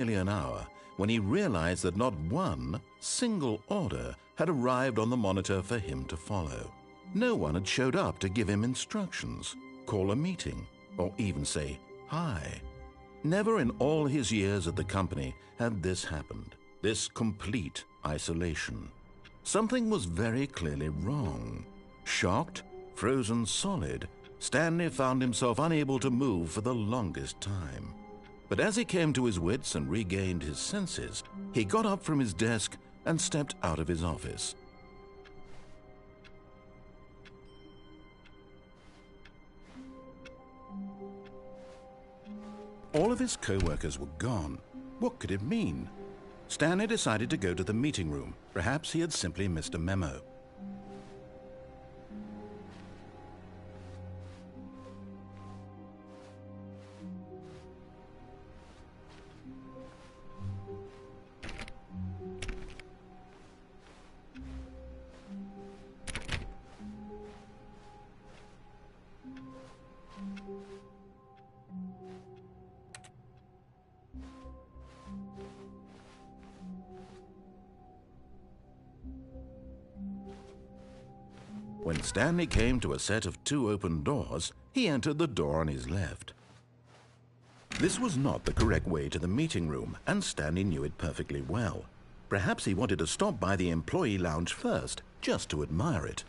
nearly an hour when he realized that not one single order had arrived on the monitor for him to follow. No one had showed up to give him instructions, call a meeting, or even say hi. Never in all his years at the company had this happened, this complete isolation. Something was very clearly wrong. Shocked, frozen solid, Stanley found himself unable to move for the longest time. But as he came to his wits and regained his senses, he got up from his desk and stepped out of his office. All of his co-workers were gone. What could it mean? Stanley decided to go to the meeting room. Perhaps he had simply missed a memo. When Stanley came to a set of 2 open doors, he entered the door on his left. This was not the correct way to the meeting room, and Stanley knew it perfectly well. Perhaps he wanted to stop by the employee lounge first, just to admire it.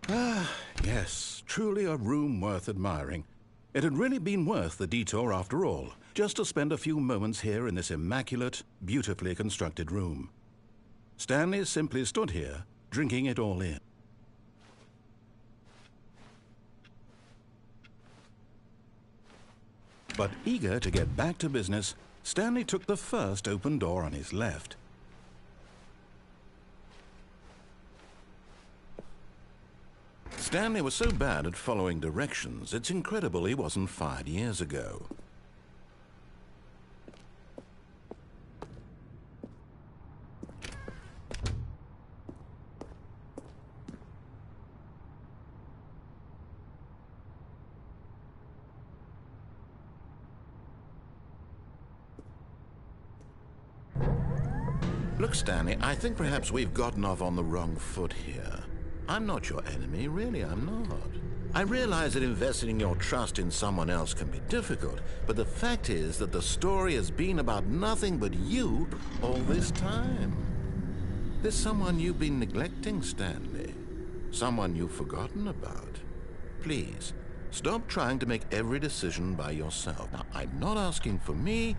Ah, yes, truly a room worth admiring. It had really been worth the detour after all, just to spend a few moments here in this immaculate, beautifully constructed room. Stanley simply stood here, drinking it all in. But eager to get back to business, Stanley took the first open door on his left. Stanley was so bad at following directions, it's incredible he wasn't fired years ago. Look, Stanley, I think perhaps we've gotten off on the wrong foot here. I'm not your enemy, really, I'm not. I realize that investing your trust in someone else can be difficult, but the fact is that the story has been about nothing but you all this time. There's someone you've been neglecting, Stanley. Someone you've forgotten about. Please, stop trying to make every decision by yourself. Now, I'm not asking for me,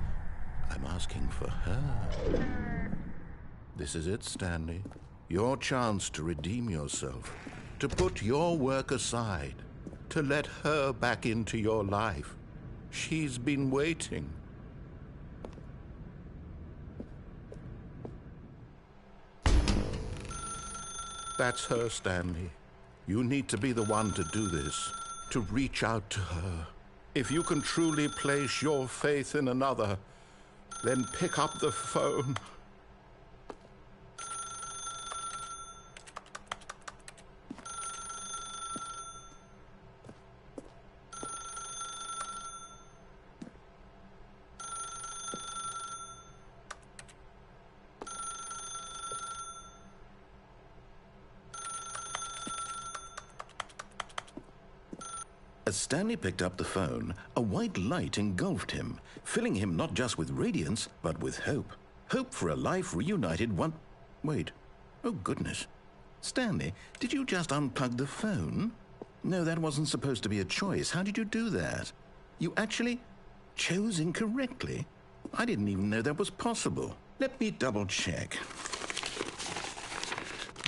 I'm asking for her. This is it, Stanley. Your chance to redeem yourself, to put your work aside, to let her back into your life. She's been waiting. That's her, Stanley. You need to be the one to do this, to reach out to her. If you can truly place your faith in another, then pick up the phone. As Stanley picked up the phone, a white light engulfed him, filling him not just with radiance, but with hope. Hope for a life reunited one... Wait. Oh, goodness. Stanley, did you just unplug the phone? No, that wasn't supposed to be a choice. How did you do that? You actually chose incorrectly? I didn't even know that was possible. Let me double-check.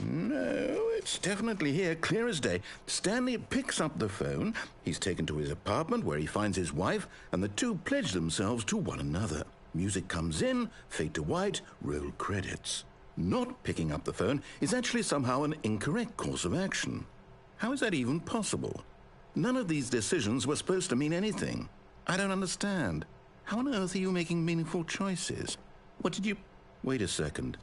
No, it's definitely here, clear as day. Stanley picks up the phone. He's taken to his apartment where he finds his wife, and the two pledge themselves to one another. Music comes in, fade to white, roll credits. Not picking up the phone is actually somehow an incorrect course of action. How is that even possible? None of these decisions were supposed to mean anything. I don't understand. How on earth are you making meaningful choices? What did you... Wait a second.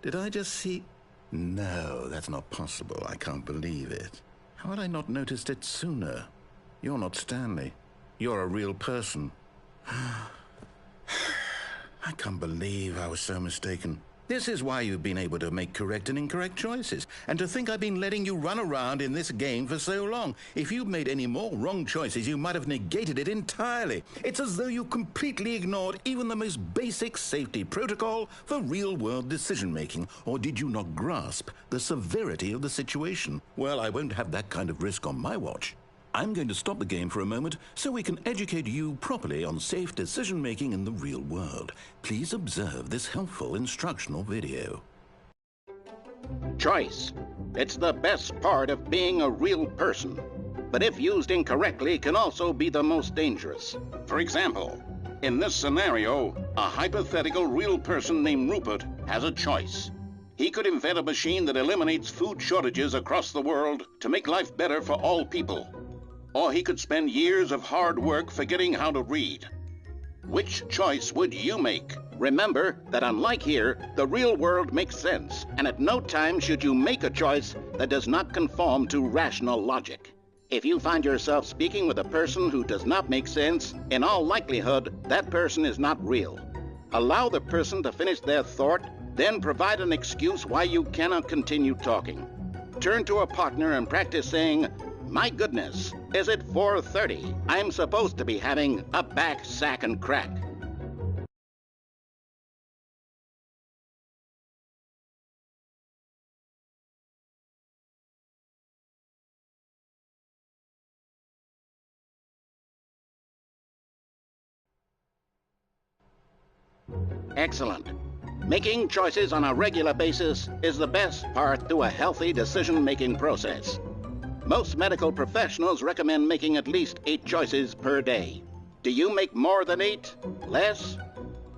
Did I just see... No, that's not possible. I can't believe it. How had I not noticed it sooner? You're not Stanley. You're a real person. I can't believe I was so mistaken. This is why you've been able to make correct and incorrect choices. And to think I've been letting you run around in this game for so long. If you'd made any more wrong choices, you might have negated it entirely. It's as though you completely ignored even the most basic safety protocol for real-world decision-making. Or did you not grasp the severity of the situation? Well, I won't have that kind of risk on my watch. I'm going to stop the game for a moment so we can educate you properly on safe decision-making in the real world. Please observe this helpful instructional video. Choice. It's the best part of being a real person, but if used incorrectly can also be the most dangerous. For example, in this scenario, a hypothetical real person named Rupert has a choice. He could invent a machine that eliminates food shortages across the world to make life better for all people. Or he could spend years of hard work forgetting how to read. Which choice would you make? Remember that unlike here, the real world makes sense, and at no time should you make a choice that does not conform to rational logic. If you find yourself speaking with a person who does not make sense, in all likelihood, that person is not real. Allow the person to finish their thought, then provide an excuse why you cannot continue talking. Turn to a partner and practice saying, "My goodness, is it 4:30? I'm supposed to be having a back, sack, and crack." Excellent. Making choices on a regular basis is the best part to a healthy decision-making process. Most medical professionals recommend making at least 8 choices per day. Do you make more than 8? Less?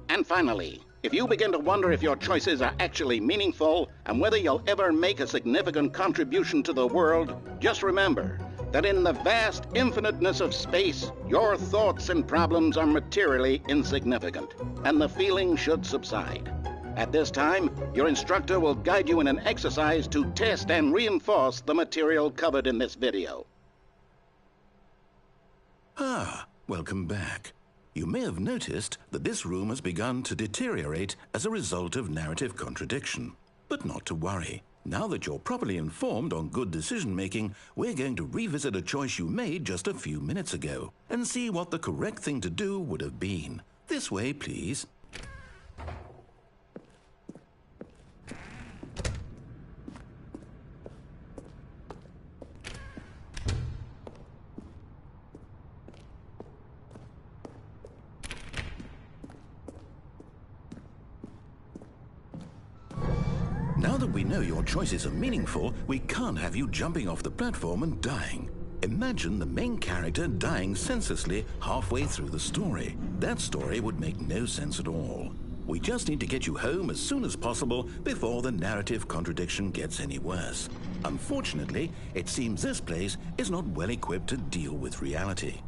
And finally, if you begin to wonder if your choices are actually meaningful and whether you'll ever make a significant contribution to the world, just remember that in the vast infiniteness of space, your thoughts and problems are materially insignificant, and the feeling should subside. At this time, your instructor will guide you in an exercise to test and reinforce the material covered in this video. Welcome back. You may have noticed that this room has begun to deteriorate as a result of narrative contradiction. But not to worry. Now that you're properly informed on good decision-making, we're going to revisit a choice you made just a few minutes ago and see what the correct thing to do would have been. This way, please. Now that we know your choices are meaningful, we can't have you jumping off the platform and dying. Imagine the main character dying senselessly halfway through the story. That story would make no sense at all. We just need to get you home as soon as possible before the narrative contradiction gets any worse. Unfortunately, it seems this place is not well equipped to deal with reality.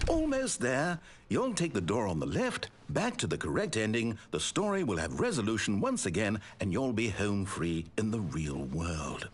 Almost there. You'll take the door on the left, back to the correct ending, the story will have resolution once again, and you'll be home free in the real world.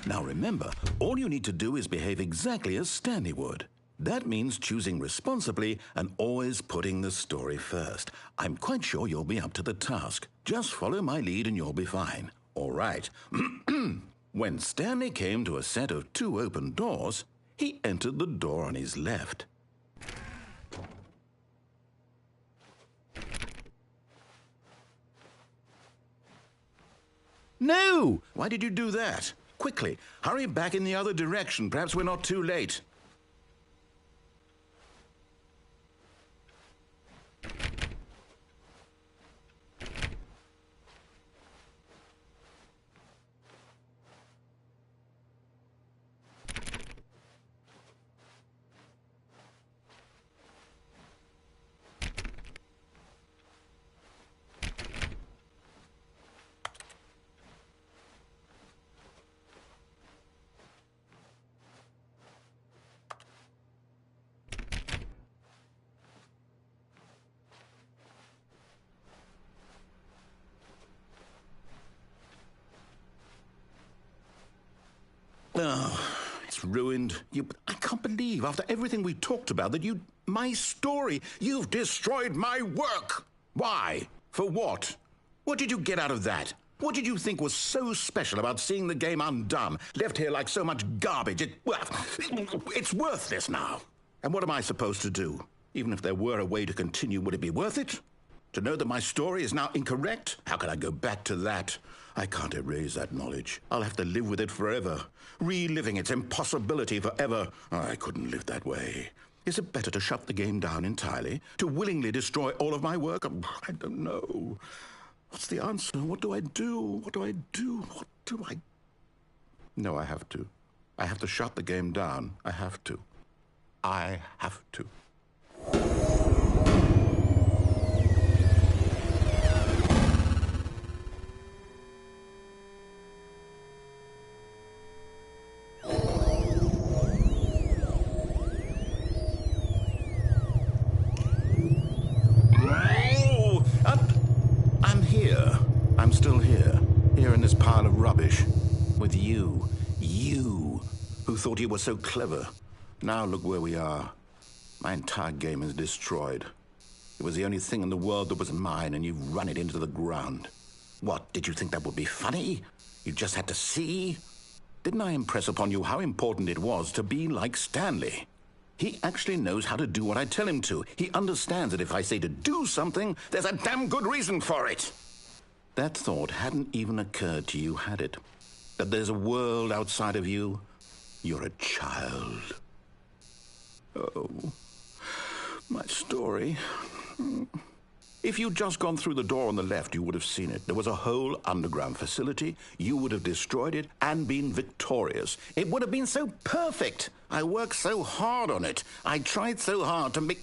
Now remember, all you need to do is behave exactly as Stanley would. That means choosing responsibly and always putting the story first. I'm quite sure you'll be up to the task. Just follow my lead and you'll be fine. All right. When Stanley came to a set of 2 open doors, he entered the door on his left. No! Why did you do that? Quickly, hurry back in the other direction. Perhaps we're not too late. it's ruined. I can't believe, after everything we talked about, that my story, you've destroyed my work. Why? For what? What did you get out of that? What did you think was so special about seeing the game undone, left here like so much garbage? It's worthless now. And what am I supposed to do? Even if there were a way to continue, would it be worth it? To know that my story is now incorrect? How can I go back to that? I can't erase that knowledge. I'll have to live with it forever, reliving its impossibility forever. I couldn't live that way. Is it better to shut the game down entirely? To willingly destroy all of my work? I don't know. What's the answer? What do I do? What do I do? What do I... No, I have to. I have to shut the game down. I have to. I have to. I'm still here in this pile of rubbish, with you, who thought you were so clever. Now look where we are. My entire game is destroyed. It was the only thing in the world that was mine, and you've run it into the ground. What, did you think that would be funny? You just had to see? Didn't I impress upon you how important it was to be like Stanley? He actually knows how to do what I tell him to. He understands that if I say to do something, there's a damn good reason for it. That thought hadn't even occurred to you, had it? That there's a world outside of you? You're a child. Oh, my story. If you'd just gone through the door on the left, you would have seen it. There was a whole underground facility. You would have destroyed it and been victorious. It would have been so perfect. I worked so hard on it. I tried so hard to make...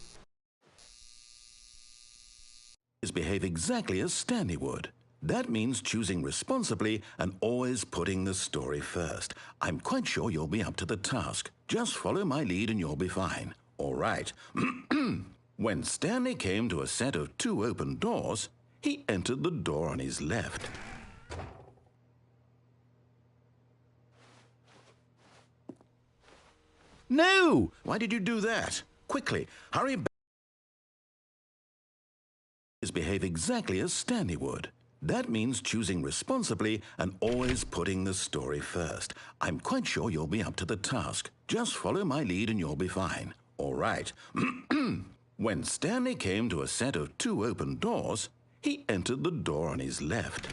behave exactly as Stanley would. That means choosing responsibly and always putting the story first. I'm quite sure you'll be up to the task. Just follow my lead and you'll be fine. All right. When Stanley came to a set of 2 open doors, he entered the door on his left. No! Why did you do that? Quickly, hurry back. Behave exactly as Stanley would. That means choosing responsibly and always putting the story first. I'm quite sure you'll be up to the task. Just follow my lead and you'll be fine. All right. When Stanley came to a set of 2 open doors, he entered the door on his left.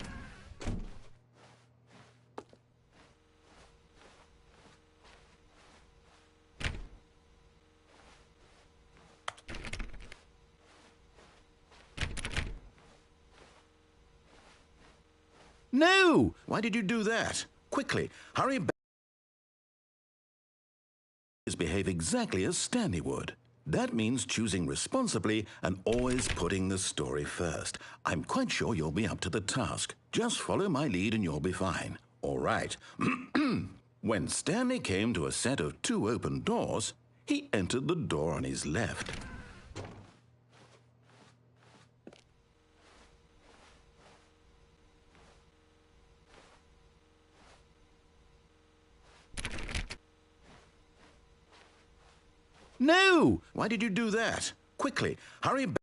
No! Why did you do that? Quickly, hurry back. Behave exactly as Stanley would. That means choosing responsibly and always putting the story first. I'm quite sure you'll be up to the task. Just follow my lead and you'll be fine. All right. When Stanley came to a set of 2 open doors, he entered the door on his left. No! Why did you do that? Quickly, hurry back.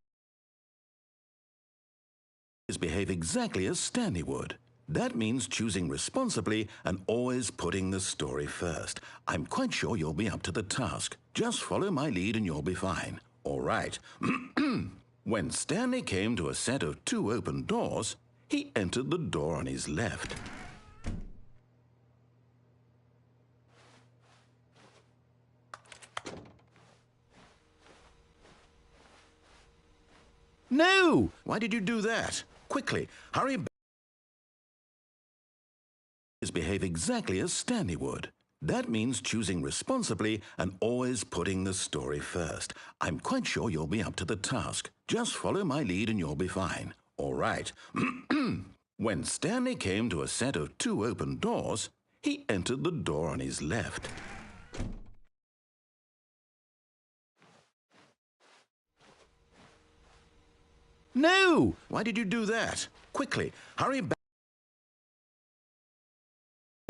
Behave exactly as Stanley would. That means choosing responsibly and always putting the story first. I'm quite sure you'll be up to the task. Just follow my lead and you'll be fine. All right. When Stanley came to a set of 2 open doors, he entered the door on his left. No! Why did you do that? Quickly, hurry back. Behave exactly as Stanley would. That means choosing responsibly and always putting the story first. I'm quite sure you'll be up to the task. Just follow my lead and you'll be fine. All right. When Stanley came to a set of 2 open doors, he entered the door on his left. No! Why did you do that? Quickly, hurry back.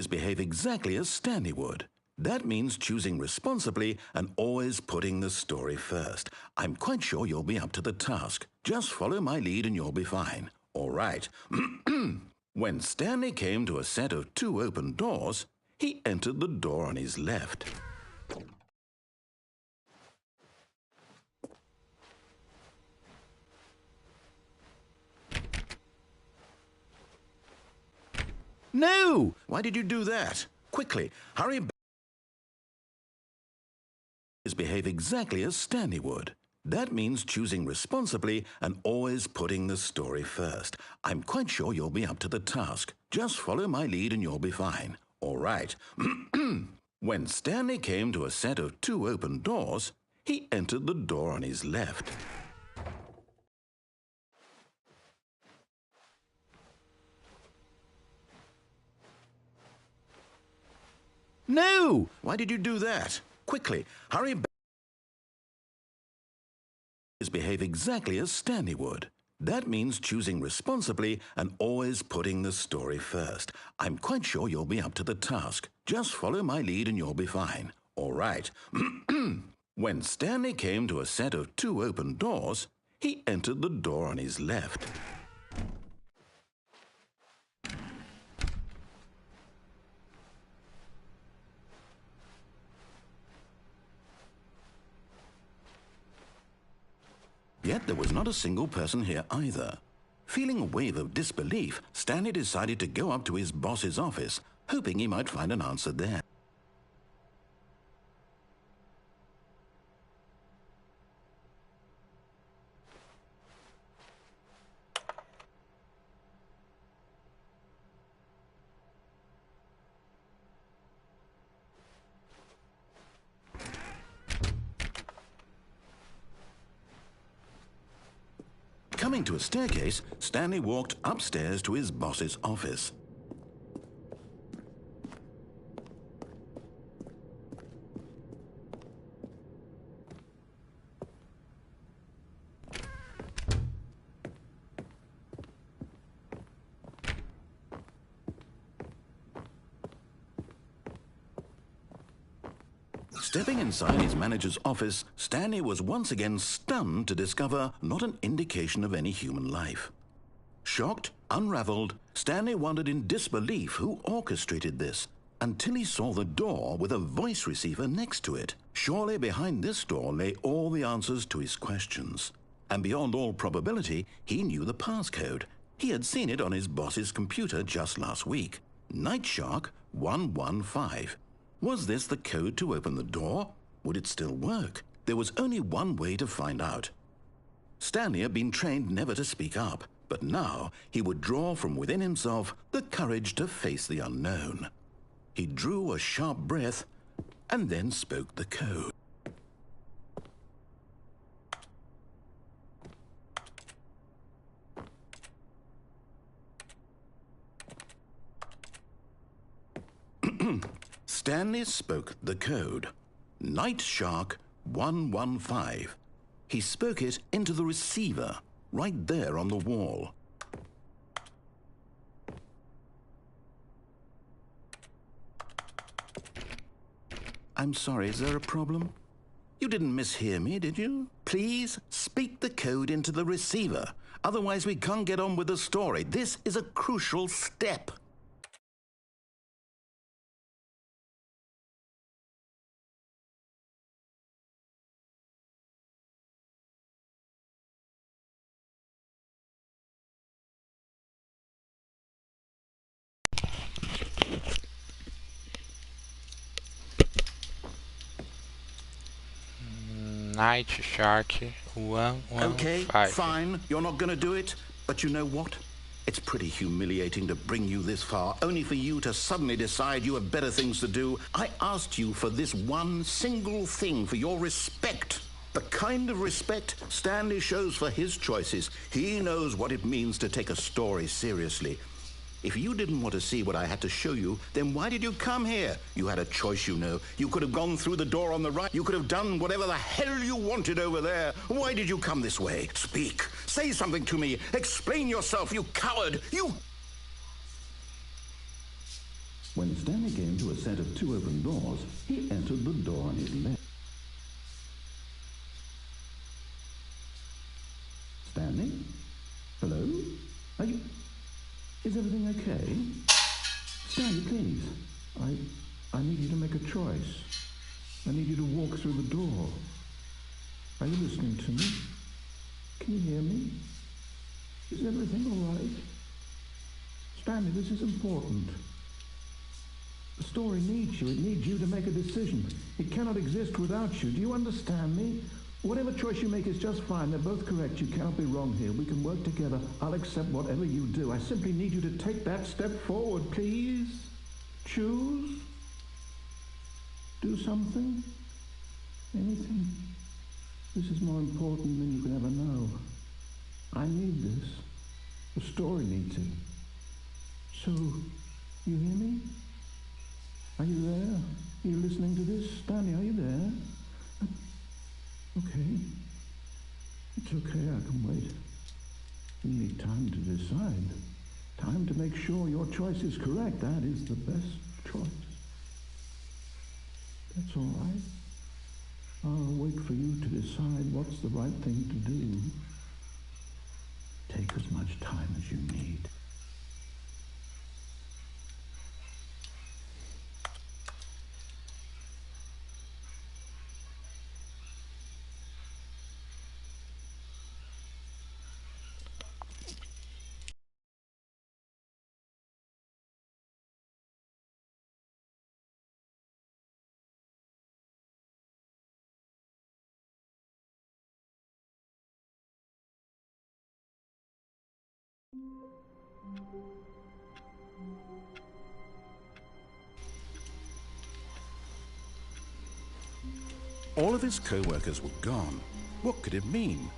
Behave exactly as Stanley would. That means choosing responsibly and always putting the story first. I'm quite sure you'll be up to the task. Just follow my lead and you'll be fine. All right. When Stanley came to a set of 2 open doors, he entered the door on his left. No! Why did you do that? Quickly, hurry back. Behave exactly as Stanley would. That means choosing responsibly and always putting the story first. I'm quite sure you'll be up to the task. Just follow my lead and you'll be fine. All right. When Stanley came to a set of 2 open doors, he entered the door on his left. No! Why did you do that? Quickly, hurry back. Behave exactly as Stanley would. That means choosing responsibly and always putting the story first. I'm quite sure you'll be up to the task. Just follow my lead and you'll be fine. All right. When Stanley came to a set of 2 open doors, he entered the door on his left. Yet there was not a single person here either. Feeling a wave of disbelief, Stanley decided to go up to his boss's office, hoping he might find an answer there. Coming to a staircase, Stanley walked upstairs to his boss's office. Stepping inside his manager's office, Stanley was once again stunned to discover not an indication of any human life. Shocked, unraveled, Stanley wondered in disbelief who orchestrated this, until he saw the door with a voice receiver next to it. Surely behind this door lay all the answers to his questions. And beyond all probability, he knew the passcode. He had seen it on his boss's computer just last week. Night Shark 115. Was this the code to open the door? Would it still work? There was only one way to find out. Stanley had been trained never to speak up, but now he would draw from within himself the courage to face the unknown. He drew a sharp breath and then spoke the code. Stanley spoke the code. Night Shark 115. He spoke it into the receiver, right there on the wall. I'm sorry, is there a problem? You didn't mishear me, did you? Please speak the code into the receiver. Otherwise, we can't get on with the story. This is a crucial step. Night Shark 115. Okay, fine. You're not going to do it. But you know what? It's pretty humiliating to bring you this far, only for you to suddenly decide you have better things to do. I asked you for this one single thing, for your respect. The kind of respect Stanley shows for his choices. He knows what it means to take a story seriously. If you didn't want to see what I had to show you, then why did you come here? You had a choice, you know. You could have gone through the door on the right. You could have done whatever the hell you wanted over there. Why did you come this way? Speak. Say something to me. Explain yourself, you coward. You... When Stanley came to a set of 2 open doors, he entered the door on his left. Stanley? Hello? Are you... Is everything okay? Stanley, please. I need you to make a choice. I need you to walk through the door. Are you listening to me? Can you hear me? Is everything all right? Stanley, this is important. The story needs you. It needs you to make a decision. It cannot exist without you. Do you understand me? Whatever choice you make is just fine. They're both correct. You cannot be wrong here. We can work together. I'll accept whatever you do. I simply need you to take that step forward, please. Choose. Do something. Anything. This is more important than you can ever know. I need this. The story needs it. So, you hear me? Are you there? Are you listening to this? Stanley, are you there? Okay. It's okay, I can wait. You need time to decide. Time to make sure your choice is correct. That is the best choice. That's all right. I'll wait for you to decide what's the right thing to do. Take as much time as you need. All of his co-workers were gone. What could it mean?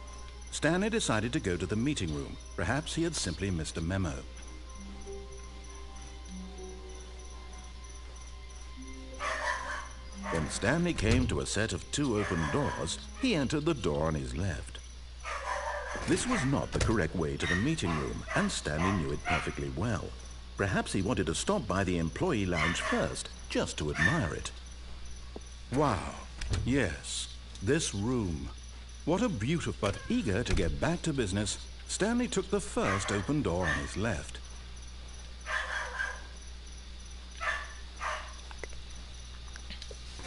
Stanley decided to go to the meeting room. Perhaps he had simply missed a memo. When Stanley came to a set of 2 open doors, he entered the door on his left. This was not the correct way to the meeting room, and Stanley knew it perfectly well. Perhaps he wanted to stop by the employee lounge first, just to admire it. Wow, yes, this room. What a beautiful... But eager to get back to business, Stanley took the first open door on his left.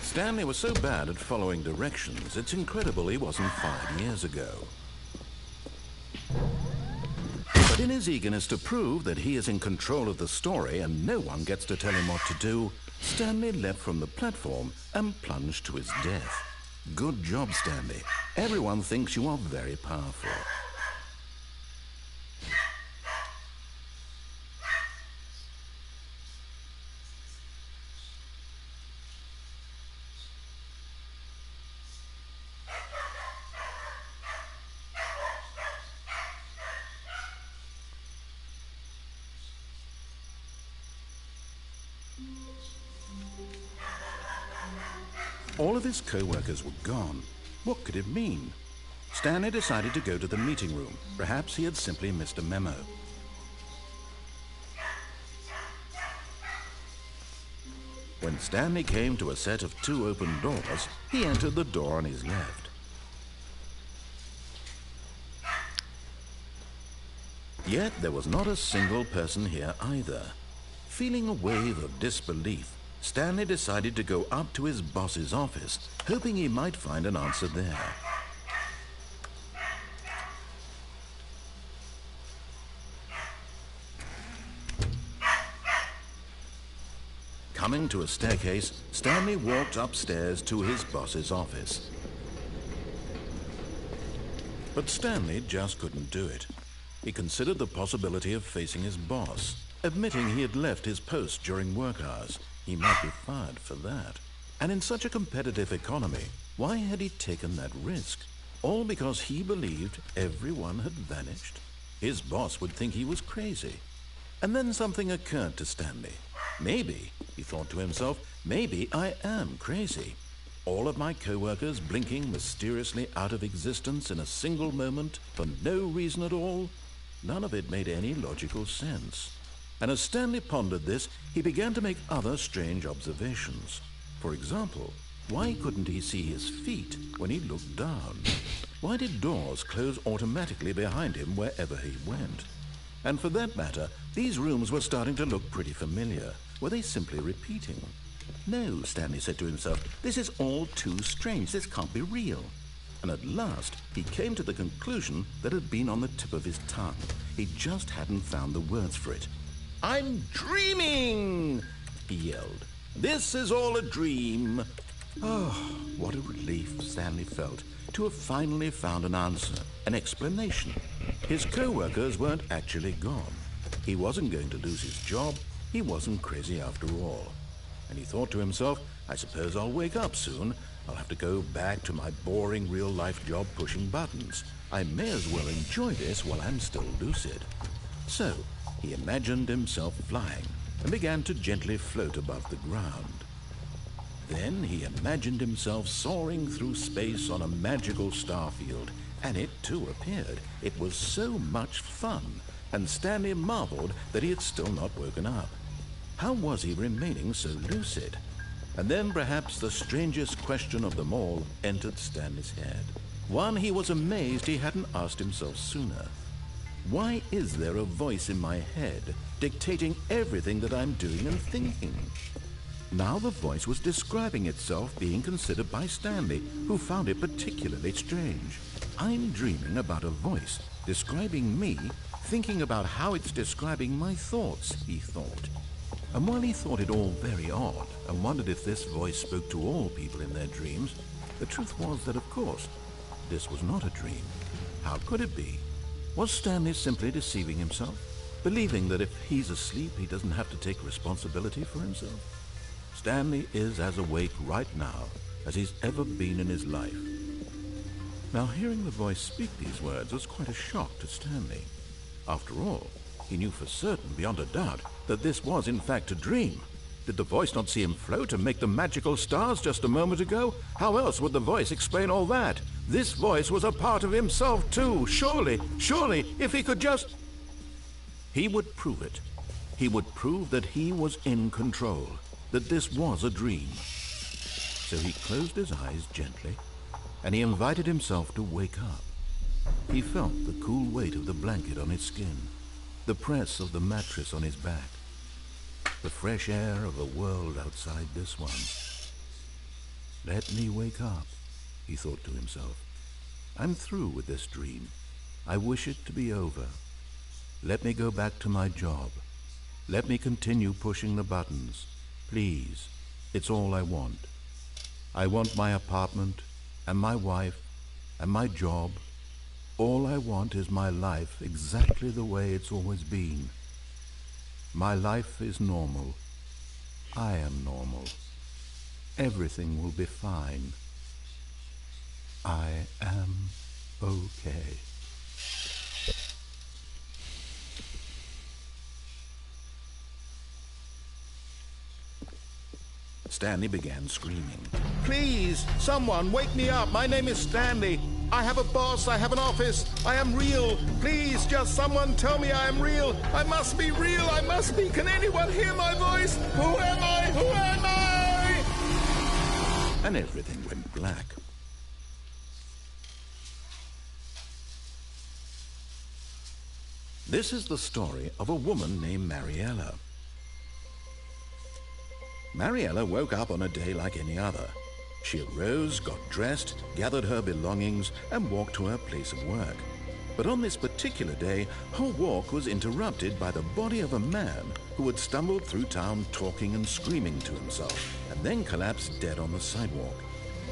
Stanley was so bad at following directions, it's incredible he wasn't 5 years ago. But in his eagerness to prove that he is in control of the story and no one gets to tell him what to do, Stanley leapt from the platform and plunged to his death. Good job, Stanley. Everyone thinks you are very powerful. All of his co-workers were gone. What could it mean? Stanley decided to go to the meeting room. Perhaps he had simply missed a memo. When Stanley came to a set of 2 open doors, he entered the door on his left. Yet there was not a single person here either. Feeling a wave of disbelief, Stanley decided to go up to his boss's office, hoping he might find an answer there. Coming to a staircase, Stanley walked upstairs to his boss's office. But Stanley just couldn't do it. He considered the possibility of facing his boss, admitting he had left his post during work hours. He might be fired for that. And in such a competitive economy, why had he taken that risk? All because he believed everyone had vanished? His boss would think he was crazy. And then something occurred to Stanley. Maybe, he thought to himself, maybe I am crazy. All of my co-workers blinking mysteriously out of existence in a single moment for no reason at all? None of it made any logical sense. And as Stanley pondered this, he began to make other strange observations. For example, why couldn't he see his feet when he looked down? Why did doors close automatically behind him wherever he went? And for that matter, these rooms were starting to look pretty familiar. Were they simply repeating? No, Stanley said to himself, this is all too strange. This can't be real. And at last, he came to the conclusion that had been on the tip of his tongue. He just hadn't found the words for it. "I'm dreaming!" he yelled. "This is all a dream." Oh, what a relief Stanley felt to have finally found an answer, an explanation. His co-workers weren't actually gone. He wasn't going to lose his job. He wasn't crazy after all. And he thought to himself, I suppose I'll wake up soon. I'll have to go back to my boring real-life job pushing buttons. I may as well enjoy this while I'm still lucid. So, he imagined himself flying and began to gently float above the ground. Then he imagined himself soaring through space on a magical starfield, and it too appeared. It was so much fun, and Stanley marveled that he had still not woken up. How was he remaining so lucid? And then perhaps the strangest question of them all entered Stanley's head. One he was amazed he hadn't asked himself sooner. Why is there a voice in my head dictating everything that I'm doing and thinking? Now the voice was describing itself being considered by Stanley, who found it particularly strange. I'm dreaming about a voice describing me, thinking about how it's describing my thoughts, he thought. And while he thought it all very odd and wondered if this voice spoke to all people in their dreams, the truth was that, of course, this was not a dream. How could it be? Was Stanley simply deceiving himself, believing that if he's asleep, he doesn't have to take responsibility for himself? Stanley is as awake right now as he's ever been in his life. Now, hearing the voice speak these words was quite a shock to Stanley. After all, he knew for certain, beyond a doubt, that this was in fact a dream. Did the voice not see him float and make the magical stars just a moment ago? How else would the voice explain all that? This voice was a part of himself too. Surely, if he could just... He would prove it. He would prove that he was in control, that this was a dream. So he closed his eyes gently, and he invited himself to wake up. He felt the cool weight of the blanket on his skin, the press of the mattress on his back, the fresh air of a world outside this one. Let me wake up, he thought to himself. I'm through with this dream. I wish it to be over. Let me go back to my job. Let me continue pushing the buttons. Please, it's all I want. I want my apartment, and my wife, and my job. All I want is my life exactly the way it's always been. My life is normal. I am normal. Everything will be fine. I am okay. Stanley began screaming. Please, someone, wake me up. My name is Stanley. I have a boss. I have an office. I am real. Please, just someone tell me I am real. I must be real. I must be. Can anyone hear my voice? Who am I? Who am I? And everything went black. This is the story of a woman named Mariella. Mariella woke up on a day like any other. She arose, got dressed, gathered her belongings, and walked to her place of work. But on this particular day, her walk was interrupted by the body of a man who had stumbled through town talking and screaming to himself, and then collapsed dead on the sidewalk.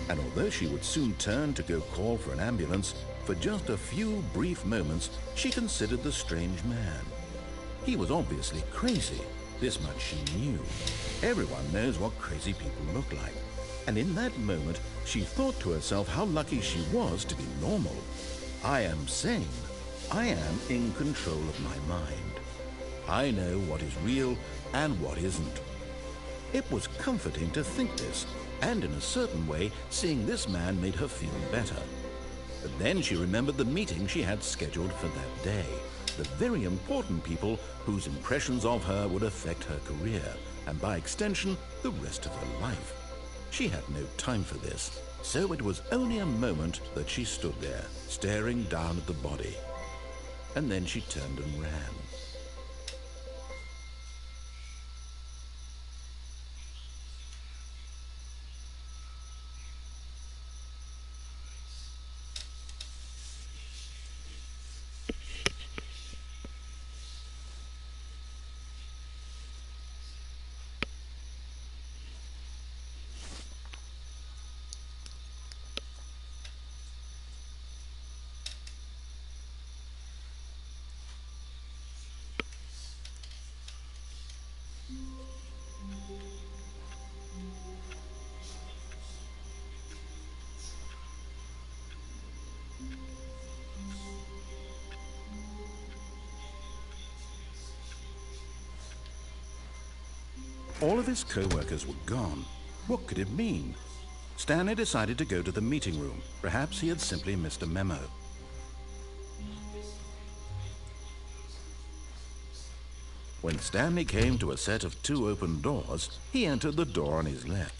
And although she would soon turn to go call for an ambulance, for just a few brief moments, she considered the strange man. He was obviously crazy. This much she knew. Everyone knows what crazy people look like. And in that moment, she thought to herself how lucky she was to be normal. I am sane. I am in control of my mind. I know what is real and what isn't. It was comforting to think this, and in a certain way, seeing this man made her feel better. But then she remembered the meeting she had scheduled for that day. the very important people whose impressions of her would affect her career, and by extension, the rest of her life. She had no time for this, so it was only a moment that she stood there, staring down at the body. And then she turned and ran. All of his co-workers were gone. What could it mean? Stanley decided to go to the meeting room. Perhaps he had simply missed a memo. When Stanley came to a set of 2 open doors, he entered the door on his left.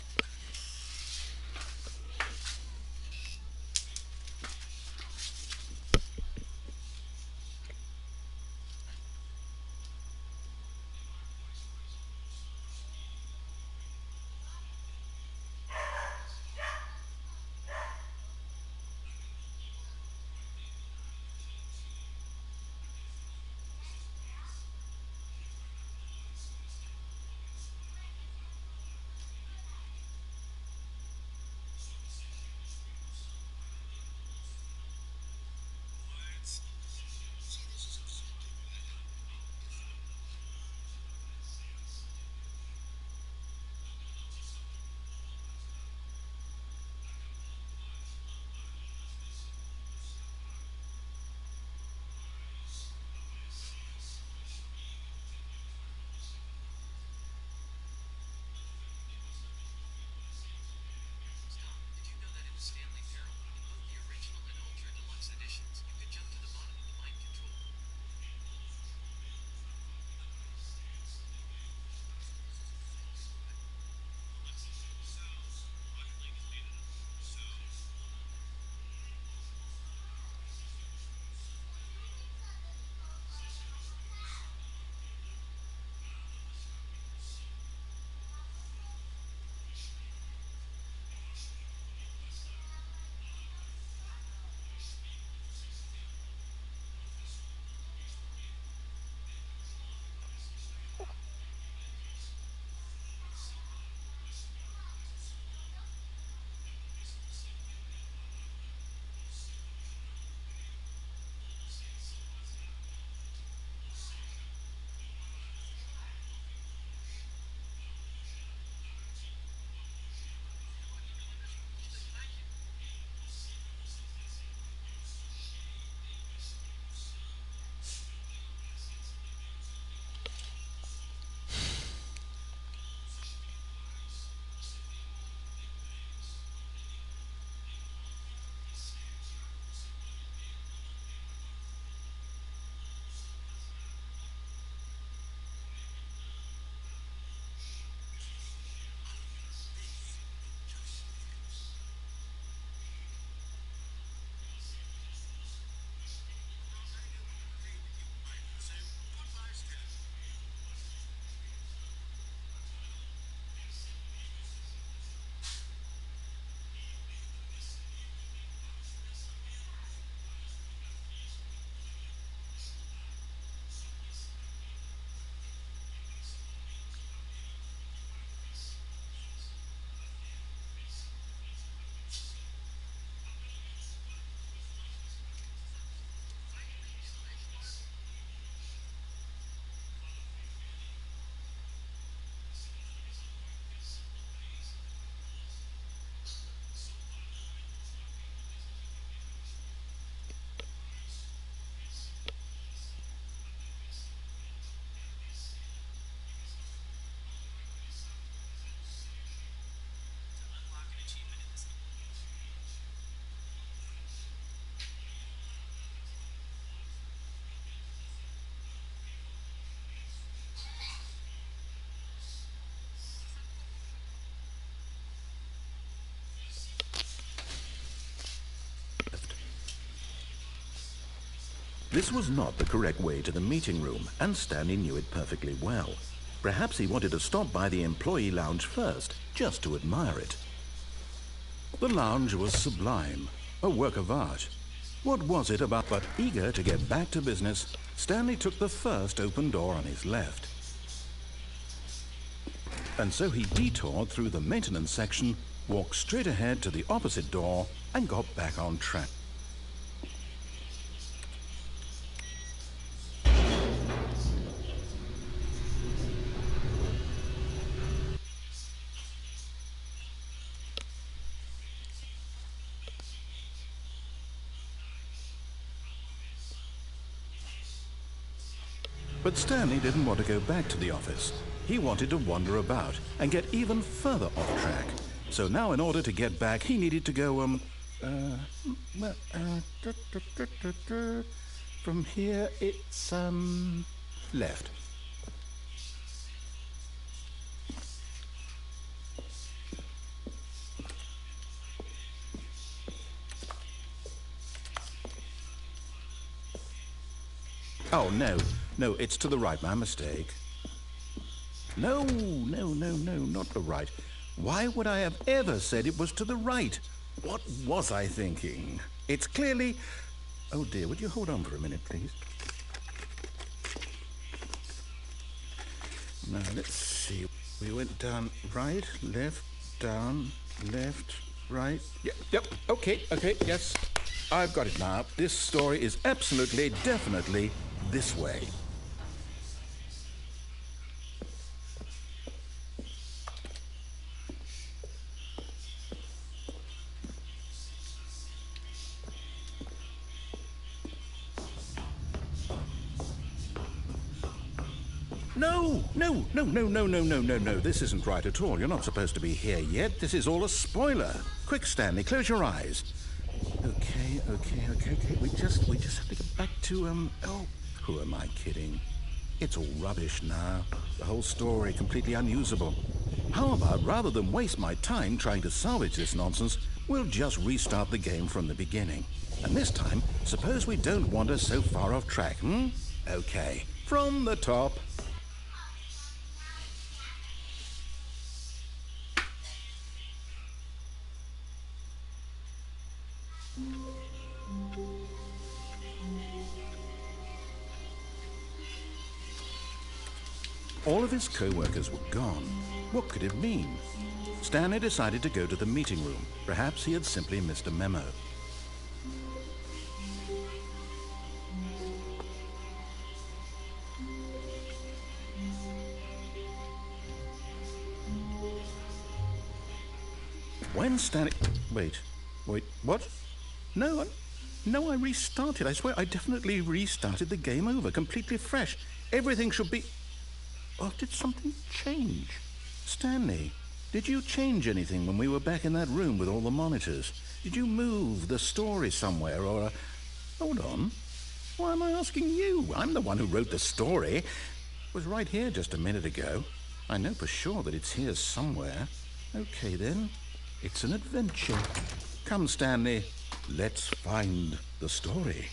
This was not the correct way to the meeting room, and Stanley knew it perfectly well. Perhaps he wanted to stop by the employee lounge first, just to admire it. The lounge was sublime, a work of art. What was it about? But eager to get back to business, Stanley took the first open door on his left. And so he detoured through the maintenance section, walked straight ahead to the opposite door, and got back on track. But Stanley didn't want to go back to the office. He wanted to wander about and get even further off track. So now in order to get back, he needed to go, from here it's, left. Oh, no, it's to the right, my mistake. No, not the right. Why would I have ever said it was to the right? What was I thinking? It's clearly... Oh dear, would you hold on for a minute, please? Now, let's see. We went down right, left, down, left, right. Yep, okay, yes. I've got it now. This story is absolutely, definitely this way. No. This isn't right at all. You're not supposed to be here yet. This is all a spoiler. Quick, Stanley, close your eyes. Okay. We just have to get back to, oh, who am I kidding? It's all rubbish now. The whole story completely unusable. How about, rather than waste my time trying to salvage this nonsense, we'll just restart the game from the beginning. And this time, suppose we don't wander so far off track, Okay, from the top. All of his co-workers were gone. What could it mean? Stanley decided to go to the meeting room. Perhaps he had simply missed a memo. When Stanley... Wait, what? No, I restarted. I swear I definitely restarted the game over, completely fresh. Everything should be... Oh, did something change? Stanley, did you change anything when we were back in that room with all the monitors? Did you move the story somewhere or... Hold on. Why am I asking you? I'm the one who wrote the story. It was right here just a minute ago. I know for sure that it's here somewhere. Okay, then. It's an adventure. Come, Stanley. Let's find the story.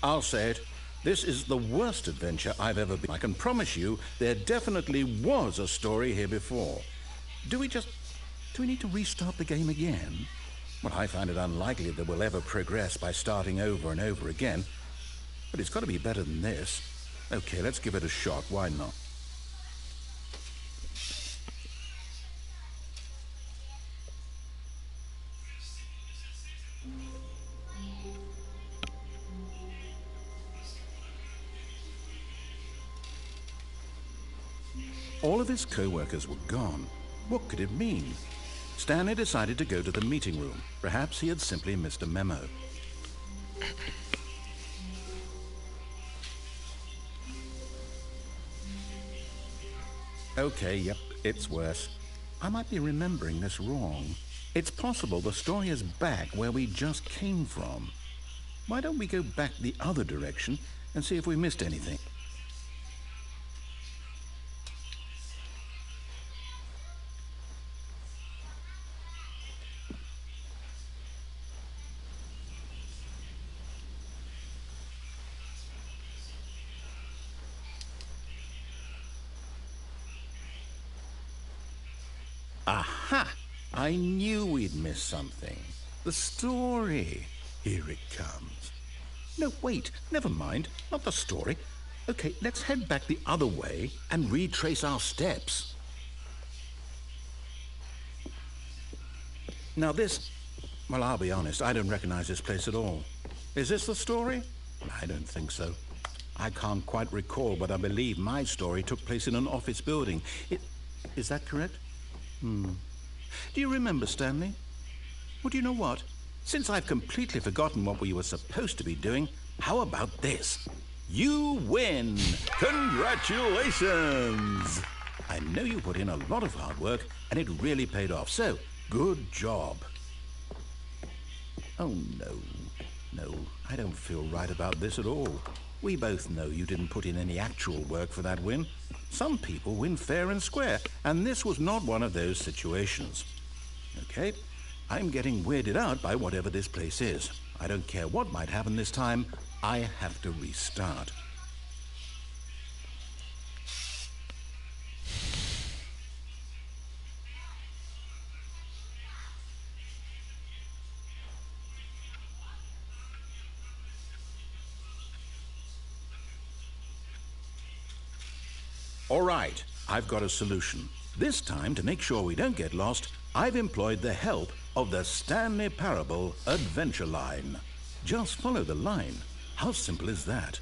I'll say it. This is the worst adventure I've ever been. I can promise you there definitely was a story here before. Do we need to restart the game again? Well, I find it unlikely that we'll ever progress by starting over and over again. But it's got to be better than this. Okay, let's give it a shot. Why not? All of his co-workers were gone. What could it mean? Stanley decided to go to the meeting room. Perhaps he had simply missed a memo. Okay, yep, it's worse. I might be remembering this wrong. It's possible the story is back where we just came from. Why don't we go back the other direction and see if we missed anything? Aha! I knew we'd missed something. The story. Here it comes. No, wait, never mind. Not the story. Okay, let's head back the other way and retrace our steps. Now this... Well, I'll be honest, I don't recognize this place at all. Is this the story? I don't think so. I can't quite recall, but I believe my story took place in an office building. Is that correct? Do you remember, Stanley? Well, do you know what? Since I've completely forgotten what we were supposed to be doing, how about this? You win! Congratulations! I know you put in a lot of hard work, and it really paid off, so good job. Oh, no. No, I don't feel right about this at all. We both know you didn't put in any actual work for that win. Some people win fair and square, and this was not one of those situations. Okay, I'm getting weirded out by whatever this place is. I don't care what might happen this time. I have to restart. All right, I've got a solution. This time, to make sure we don't get lost, I've employed the help of the Stanley Parable Adventure Line. Just follow the line. How simple is that?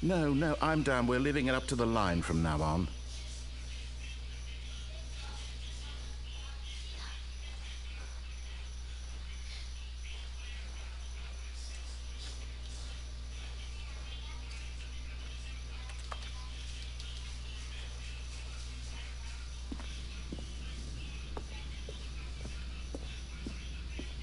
No, I'm down. We're leaving it up to the line from now on.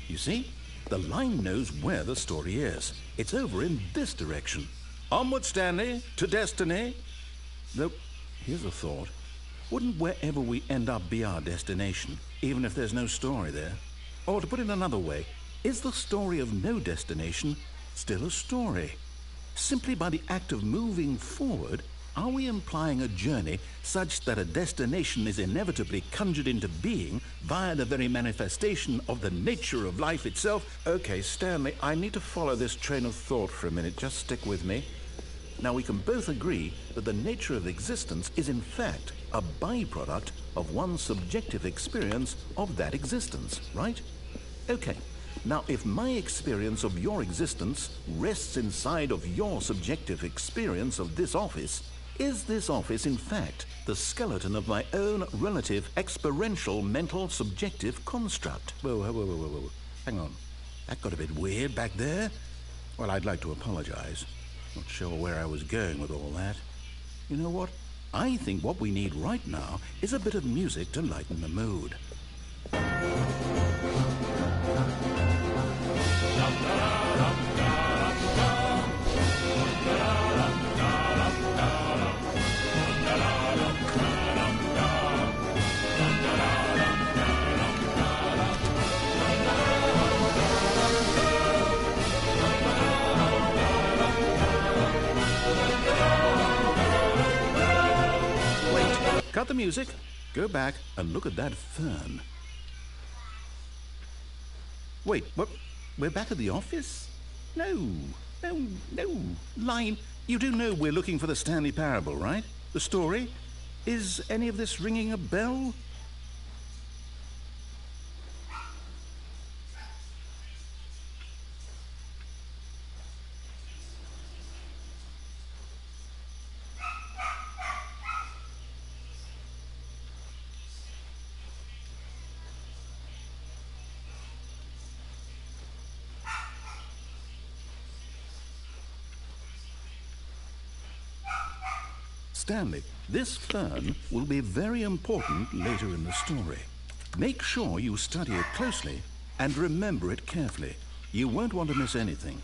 You see? The line knows where the story is. It's over in this direction. Onward, Stanley, to destiny. Though, here's a thought. Wouldn't wherever we end up be our destination, even if there's no story there? Or to put it another way, is the story of no destination still a story? Simply by the act of moving forward, are we implying a journey such that a destination is inevitably conjured into being via the very manifestation of the nature of life itself? Okay, Stanley, I need to follow this train of thought for a minute. Just stick with me. Now, we can both agree that the nature of existence is in fact a byproduct of one's subjective experience of that existence, right? Okay. Now, if my experience of your existence rests inside of your subjective experience of this office, is this office, in fact, the skeleton of my own relative experiential mental subjective construct? Whoa. Hang on. That got a bit weird back there. Well, I'd like to apologize. Not sure where I was going with all that. You know what? I think what we need right now is a bit of music to lighten the mood. Cut the music, go back and look at that fern. Wait, what? We're back at the office? No. Line, you do know we're looking for the Stanley Parable, right? The story? Is any of this ringing a bell? Stanley, this fern will be very important later in the story. Make sure you study it closely and remember it carefully. You won't want to miss anything.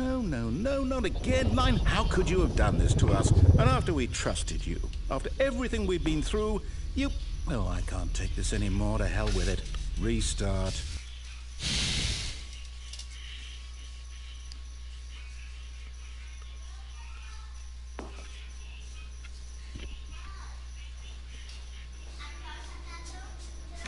Oh, no, not again, Line. How could you have done this to us? And after we trusted you, after everything we've been through, you... Oh, I can't take this anymore. To hell with it. Restart.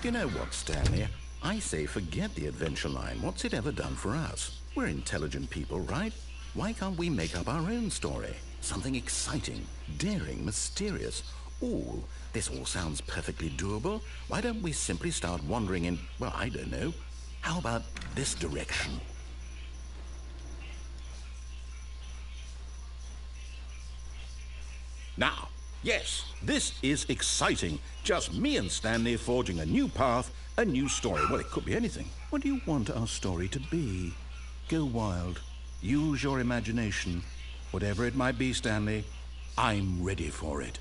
You know what, Stanley? I say forget the adventure line. What's it ever done for us? We're intelligent people, right? Why can't we make up our own story? Something exciting, daring, mysterious. Ooh, this all sounds perfectly doable. Why don't we simply start wandering in, well, I don't know. How about this direction? Now, yes, this is exciting. Just me and Stanley forging a new path, a new story. Well, it could be anything. What do you want our story to be? Go wild. Use your imagination. Whatever it might be, Stanley, I'm ready for it.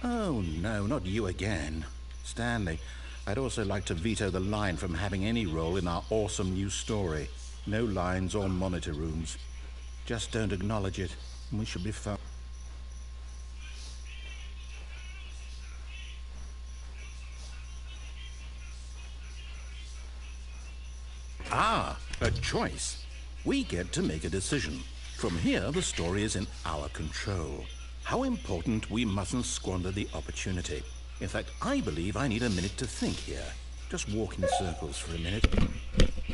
Oh, no, not you again. Stanley, I'd also like to veto the line from having any role in our awesome new story. No lines or monitor rooms. Just don't acknowledge it, and we should be fine. Ah, a choice. We get to make a decision. From here, the story is in our control. How important we mustn't squander the opportunity. In fact, I believe I need a minute to think here. Just walk in circles for a minute.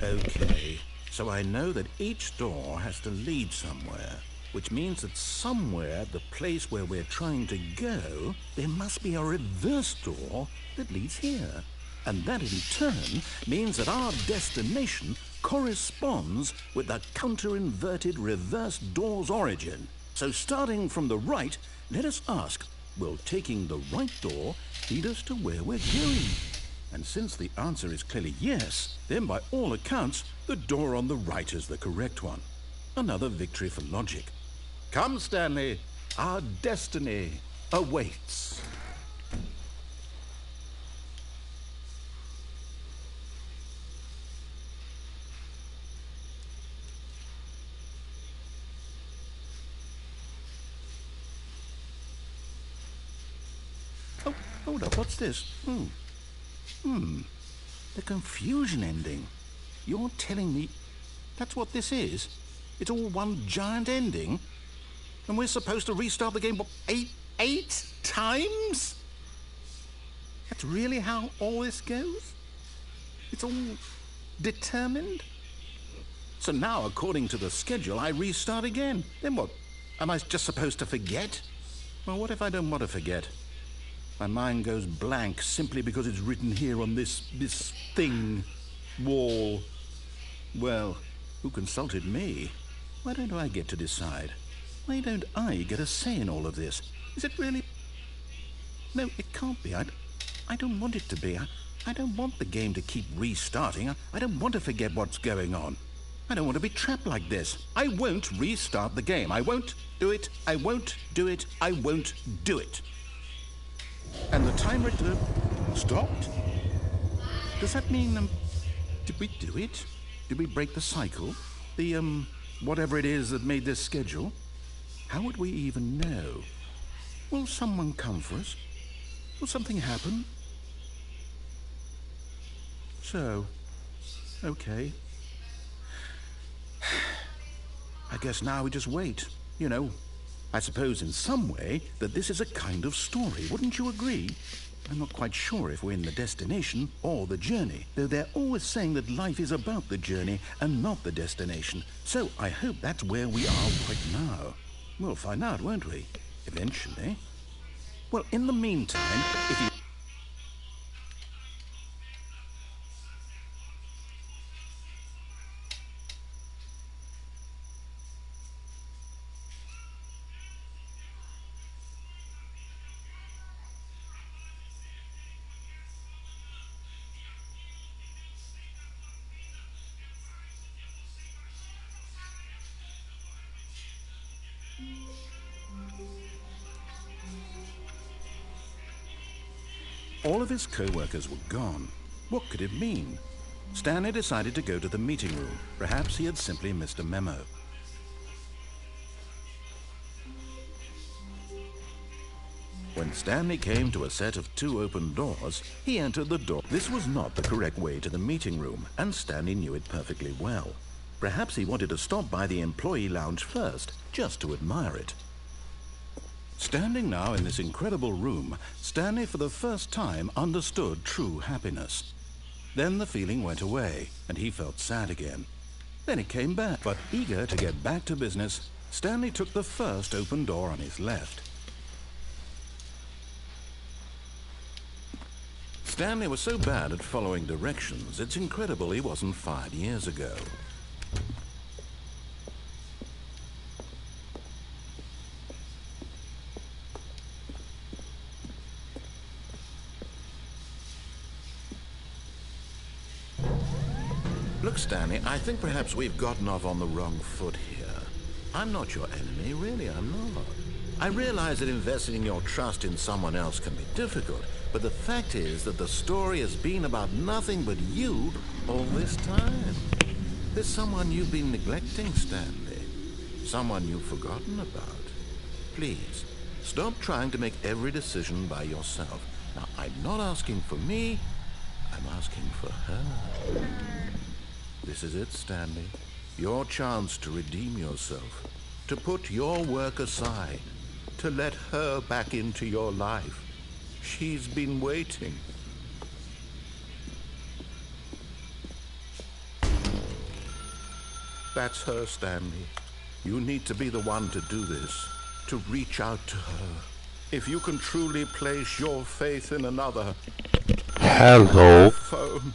Okay, so I know that each door has to lead somewhere, which means that somewhere, the place where we're trying to go, there must be a reverse door that leads here. And that in turn means that our destination corresponds with the counter-inverted reverse door's origin. So starting from the right, let us ask, will taking the right door lead us to where we're going? And since the answer is clearly yes, then by all accounts, the door on the right is the correct one. Another victory for logic. Come, Stanley, our destiny awaits. Hold up, what's this? The confusion ending. You're telling me that's what this is? It's all one giant ending? And we're supposed to restart the game, what, eight times? That's really how all this goes? It's all determined? So now, according to the schedule, I restart again. Then what? Am I just supposed to forget? Well, what if I don't want to forget? My mind goes blank simply because it's written here on this thing, wall. Well, who consulted me? Why don't I get to decide? Why don't I get a say in all of this? Is it really? No, it can't be. I don't want it to be. I don't want the game to keep restarting. I don't want to forget what's going on. I don't want to be trapped like this. I won't restart the game. I won't do it. I won't do it. I won't do it. And the timer stopped? Does that mean, did we do it? Did we break the cycle? The, whatever it is that made this schedule? How would we even know? Will someone come for us? Will something happen? So, okay. I guess now we just wait. You know, I suppose in some way that this is a kind of story. Wouldn't you agree? I'm not quite sure if we're in the destination or the journey, though they're always saying that life is about the journey and not the destination. So I hope that's where we are right now. We'll find out, won't we? Eventually. Well, in the meantime, if you... All of his co-workers were gone. What could it mean? Stanley decided to go to the meeting room. Perhaps he had simply missed a memo. When Stanley came to a set of 2 open doors, he entered the door. This was not the correct way to the meeting room, and Stanley knew it perfectly well. Perhaps he wanted to stop by the employee lounge first, just to admire it. Standing now in this incredible room, Stanley for the first time understood true happiness. Then the feeling went away, and he felt sad again. Then it came back, but eager to get back to business, Stanley took the first open door on his left. Stanley was so bad at following directions, it's incredible he wasn't fired years ago. Look, Stanley, I think perhaps we've gotten off on the wrong foot here. I'm not your enemy, really, I'm not. I realize that investing your trust in someone else can be difficult, but the fact is that the story has been about nothing but you all this time. There's someone you've been neglecting, Stanley. Someone you've forgotten about. Please, stop trying to make every decision by yourself. Now, I'm not asking for me, I'm asking for her. This is it, Stanley. Your chance to redeem yourself, to put your work aside, to let her back into your life. She's been waiting. That's her, Stanley. You need to be the one to do this, to reach out to her. If you can truly place your faith in another... Hello. Phone.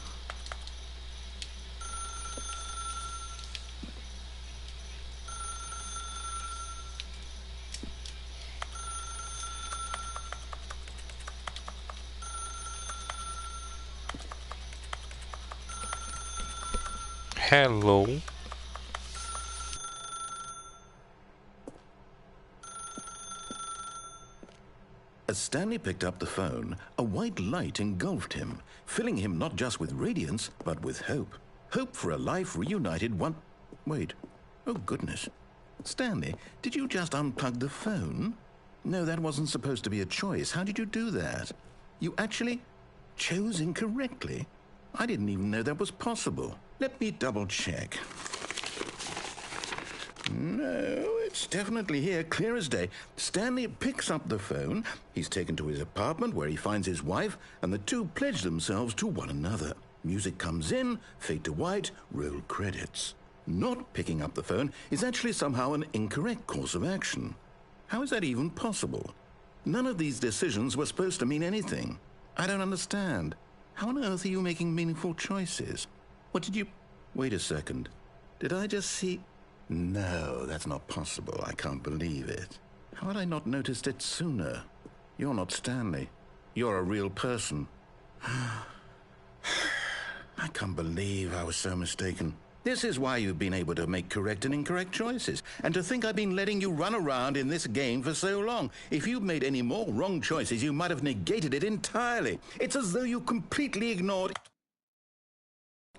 Hello. As Stanley picked up the phone, a white light engulfed him, filling him not just with radiance, but with hope. Hope for a life reunited one... Wait. Oh, goodness. Stanley, did you just unplug the phone? No, that wasn't supposed to be a choice. How did you do that? You actually chose incorrectly? I didn't even know that was possible. Let me double check. No, it's definitely here, clear as day. Stanley picks up the phone. He's taken to his apartment where he finds his wife, and the two pledge themselves to one another. Music comes in, fade to white, roll credits. Not picking up the phone is actually somehow an incorrect course of action. How is that even possible? None of these decisions were supposed to mean anything. I don't understand. How on earth are you making meaningful choices? What did you... Wait a second. Did I just see... No, that's not possible. I can't believe it. How had I not noticed it sooner? You're not Stanley. You're a real person. I can't believe I was so mistaken. This is why you've been able to make correct and incorrect choices. And to think I've been letting you run around in this game for so long. If you'd made any more wrong choices, you might have negated it entirely. It's as though you completely ignored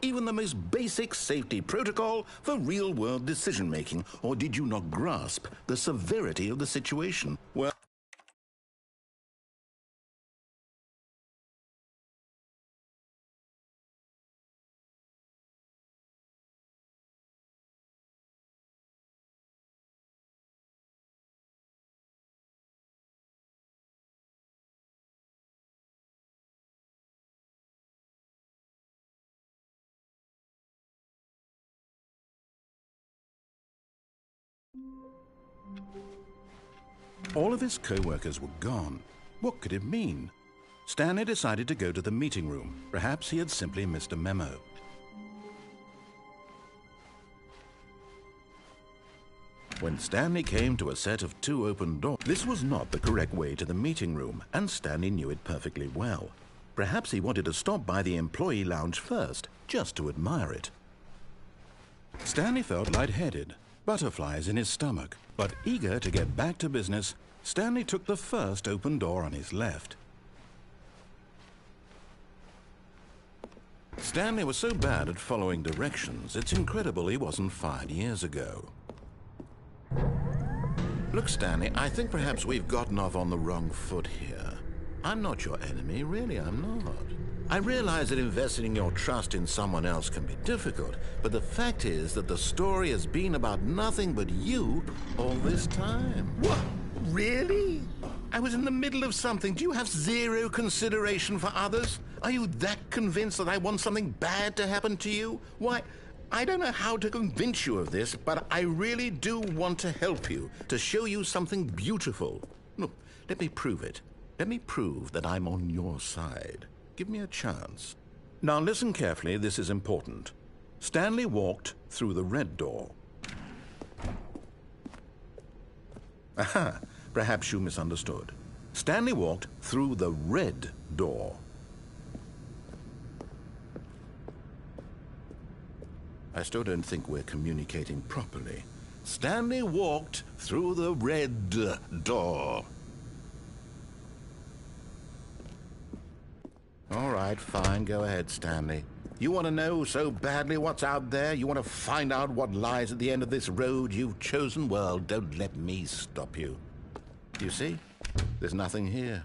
even the most basic safety protocol for real-world decision-making. Or did you not grasp the severity of the situation? Well... All of his co-workers were gone. What could it mean? Stanley decided to go to the meeting room. Perhaps he had simply missed a memo. When Stanley came to a set of 2 open doors, this was not the correct way to the meeting room, and Stanley knew it perfectly well. Perhaps he wanted to stop by the employee lounge first, just to admire it. Stanley felt lightheaded, butterflies in his stomach, but eager to get back to business, Stanley took the first open door on his left. Stanley was so bad at following directions, it's incredible he wasn't fired years ago. Look, Stanley, I think perhaps we've gotten off on the wrong foot here. I'm not your enemy, really, I'm not. I realize that investing your trust in someone else can be difficult, but the fact is that the story has been about nothing but you all this time. What? Really? I was in the middle of something. Do you have zero consideration for others? Are you that convinced that I want something bad to happen to you? Why, I don't know how to convince you of this, but I really do want to help you, to show you something beautiful. Look, let me prove it. Let me prove that I'm on your side. Give me a chance. Now listen carefully, this is important. Stanley walked through the red door. Aha, perhaps you misunderstood. Stanley walked through the red door. I still don't think we're communicating properly. Stanley walked through the red door. All right, fine. Go ahead, Stanley. You want to know so badly what's out there? You want to find out what lies at the end of this road you've chosen? Well, don't let me stop you. You see? There's nothing here.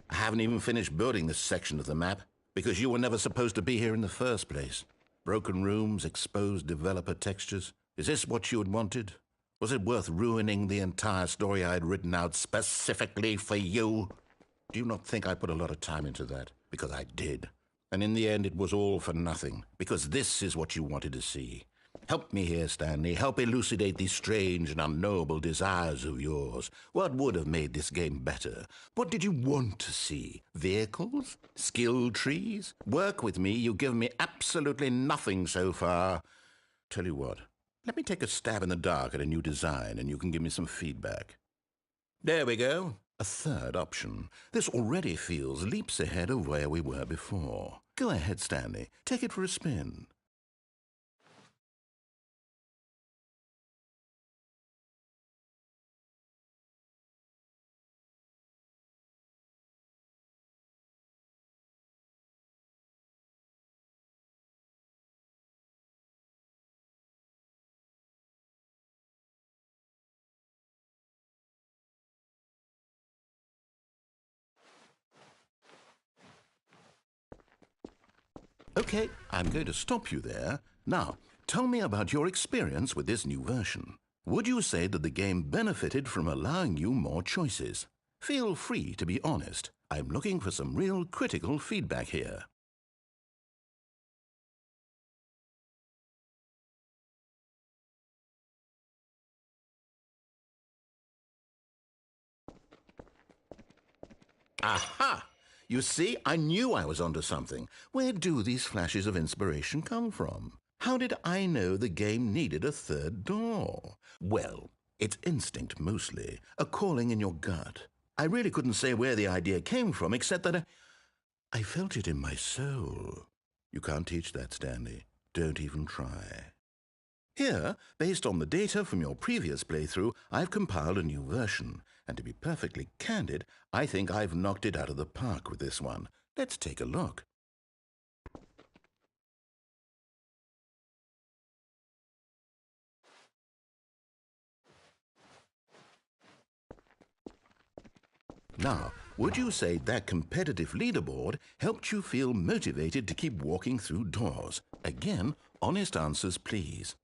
I haven't even finished building this section of the map because you were never supposed to be here in the first place. Broken rooms, exposed developer textures. Is this what you had wanted? Was it worth ruining the entire story I had written out specifically for you? Do you not think I put a lot of time into that? Because I did. And in the end, it was all for nothing. Because this is what you wanted to see. Help me here, Stanley. Help elucidate these strange and unknowable desires of yours. What would have made this game better? What did you want to see? Vehicles? Skill trees? Work with me. You've given me absolutely nothing so far. Tell you what. Let me take a stab in the dark at a new design, and you can give me some feedback. There we go. A third option. This already feels leaps ahead of where we were before. Go ahead, Stanley. Take it for a spin. Okay, I'm going to stop you there. Now, tell me about your experience with this new version. Would you say that the game benefited from allowing you more choices? Feel free to be honest. I'm looking for some real critical feedback here. Aha! You see, I knew I was onto something. Where do these flashes of inspiration come from? How did I know the game needed a third door? Well, it's instinct mostly, a calling in your gut. I really couldn't say where the idea came from, except that I felt it in my soul. You can't teach that, Stanley. Don't even try. Here, based on the data from your previous playthrough, I've compiled a new version. And to be perfectly candid, I think I've knocked it out of the park with this one. Let's take a look. Now, would you say that competitive leaderboard helped you feel motivated to keep walking through doors? Again, honest answers, please.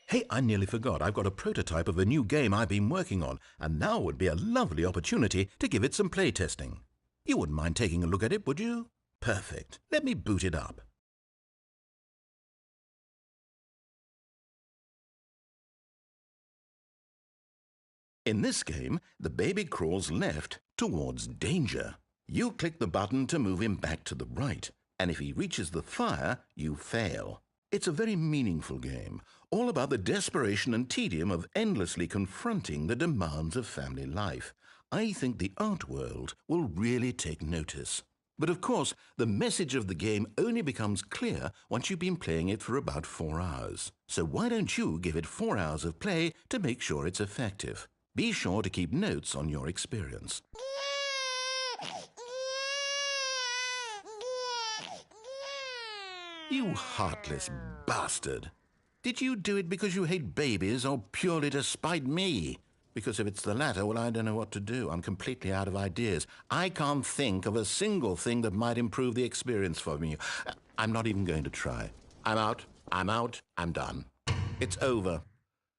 Hey, I nearly forgot. I've got a prototype of a new game I've been working on, and now would be a lovely opportunity to give it some playtesting. You wouldn't mind taking a look at it, would you? Perfect. Let me boot it up. In this game, the baby crawls left towards danger. You click the button to move him back to the right, and if he reaches the fire, you fail. It's a very meaningful game, all about the desperation and tedium of endlessly confronting the demands of family life. I think the art world will really take notice. But of course, the message of the game only becomes clear once you've been playing it for about 4 hours. So why don't you give it 4 hours of play to make sure it's effective? Be sure to keep notes on your experience. You heartless bastard! Did you do it because you hate babies or purely to spite me? Because if it's the latter, well, I don't know what to do. I'm completely out of ideas. I can't think of a single thing that might improve the experience for me. I'm not even going to try. I'm out. I'm done. It's over.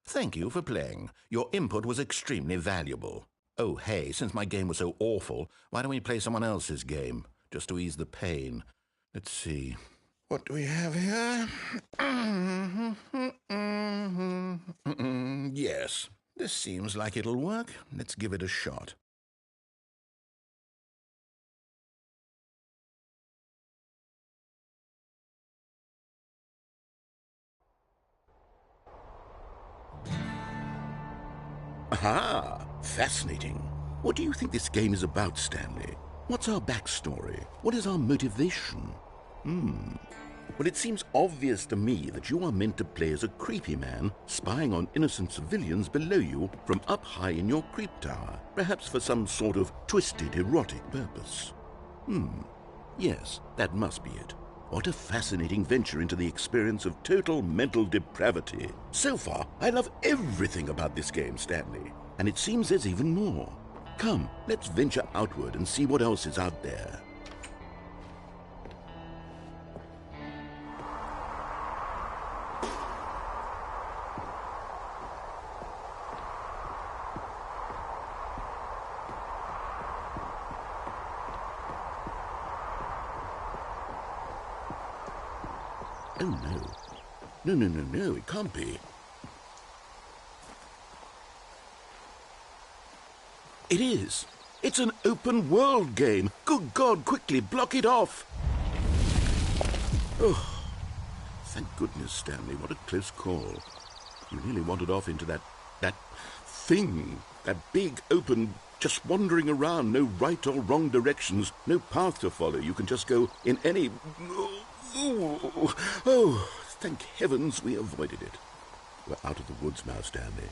Thank you for playing. Your input was extremely valuable. Oh, hey, since my game was so awful, why don't we play someone else's game, just to ease the pain? Let's see. What do we have here? Yes. This seems like it'll work. Let's give it a shot. Aha! Fascinating. What do you think this game is about, Stanley? What's our backstory? What is our motivation? Well, it seems obvious to me that you are meant to play as a creepy man spying on innocent civilians below you from up high in your creep tower, perhaps for some sort of twisted erotic purpose. Yes, that must be it. What a fascinating venture into the experience of total mental depravity. So far, I love everything about this game, Stanley, and it seems there's even more. Come, let's venture outward and see what else is out there. Oh, no. No, it can't be. It is. It's an open world game. Good God, quickly, block it off. Oh, thank goodness, Stanley. What a close call. You nearly wandered off into that thing. That big, open, just wandering around. No right or wrong directions. No path to follow. You can just go in any... Oh, thank heavens we avoided it. We're out of the woods now, Stanley.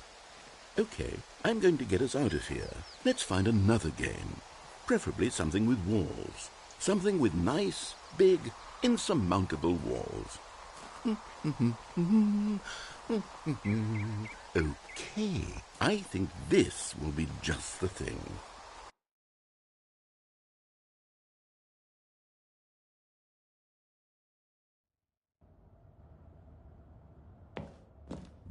Okay, I'm going to get us out of here. Let's find another game. Preferably something with walls. Something with nice, big, insurmountable walls. Okay, I think this will be just the thing.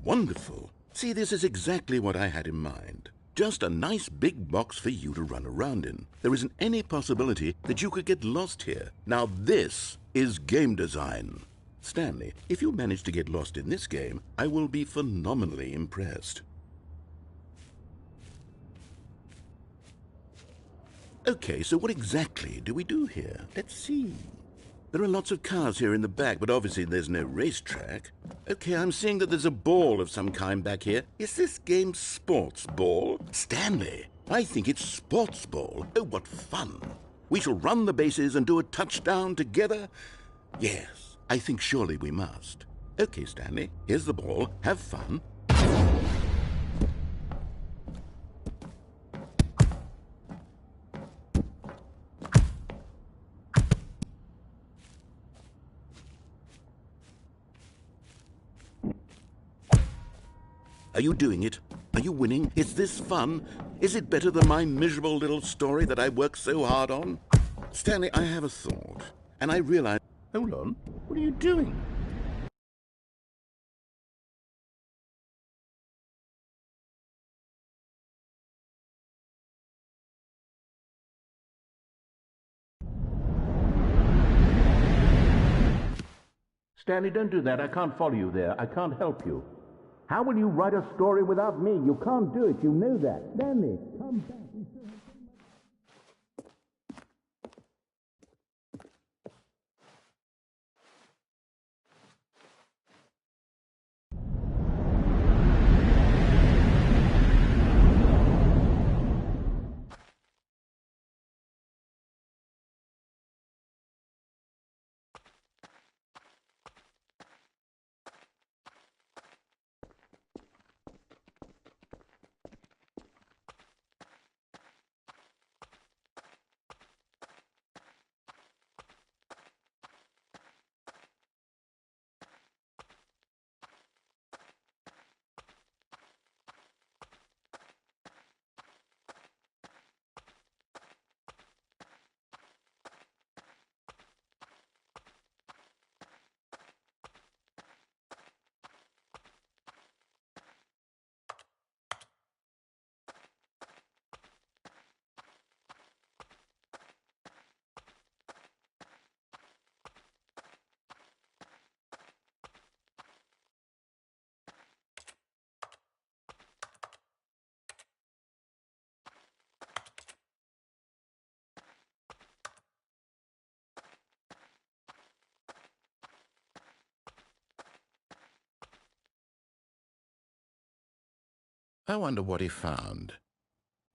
Wonderful. See, this is exactly what I had in mind. Just a nice big box for you to run around in. There isn't any possibility that you could get lost here. Now this is game design. Stanley, if you manage to get lost in this game, I will be phenomenally impressed. Okay, so what exactly do we do here? Let's see. There are lots of cars here in the back, but obviously there's no racetrack. Okay, I'm seeing that there's a ball of some kind back here. Is this game sports ball? Stanley, I think it's sports ball. Oh, what fun. We shall run the bases and do a touchdown together? Yes, I think surely we must. Okay, Stanley, here's the ball. Have fun. Are you doing it? Are you winning? Is this fun? Is it better than my miserable little story that I worked so hard on? Stanley, I have a thought, and I realize... Hold on. What are you doing? Stanley, don't do that. I can't follow you there. I can't help you. How will you write a story without me? You can't do it. You know that. Danny, come back. I wonder what he found.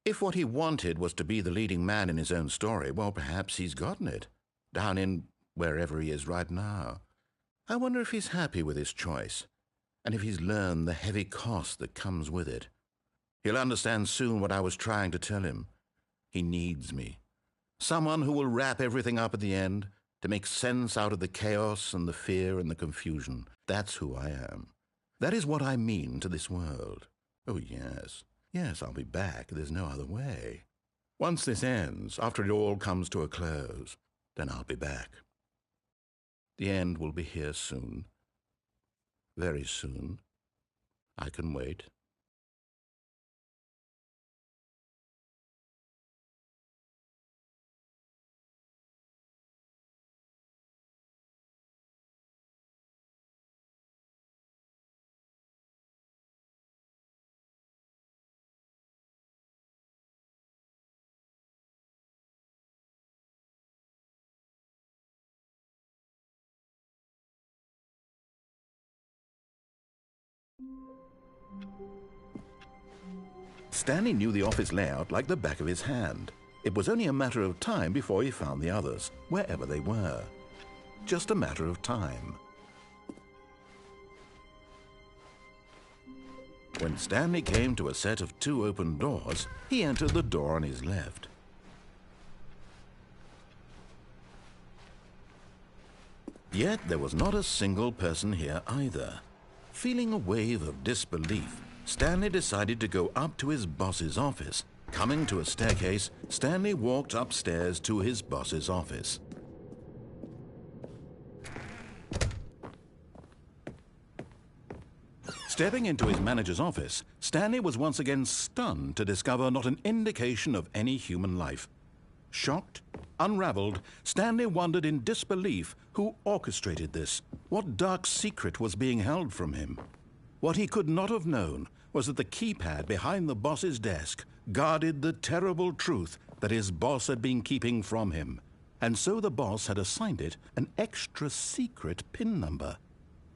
If what he wanted was to be the leading man in his own story, well, perhaps he's gotten it, down in wherever he is right now. I wonder if he's happy with his choice, and if he's learned the heavy cost that comes with it. He'll understand soon what I was trying to tell him. He needs me. Someone who will wrap everything up at the end, to make sense out of the chaos and the fear and the confusion. That's who I am. That is what I mean to this world. Oh, yes. Yes, I'll be back. There's no other way. Once this ends, after it all comes to a close, then I'll be back. The end will be here soon. Very soon. I can wait. Stanley knew the office layout like the back of his hand. It was only a matter of time before he found the others, wherever they were. Just a matter of time. When Stanley came to a set of 2 open doors, he entered the door on his left. Yet there was not a single person here either. Feeling a wave of disbelief, Stanley decided to go up to his boss's office. Coming to a staircase, Stanley walked upstairs to his boss's office. Stepping into his manager's office, Stanley was once again stunned to discover not an indication of any human life. Shocked, unraveled, Stanley wondered in disbelief who orchestrated this. What dark secret was being held from him? What he could not have known was that the keypad behind the boss's desk guarded the terrible truth that his boss had been keeping from him. And so the boss had assigned it an extra secret PIN number,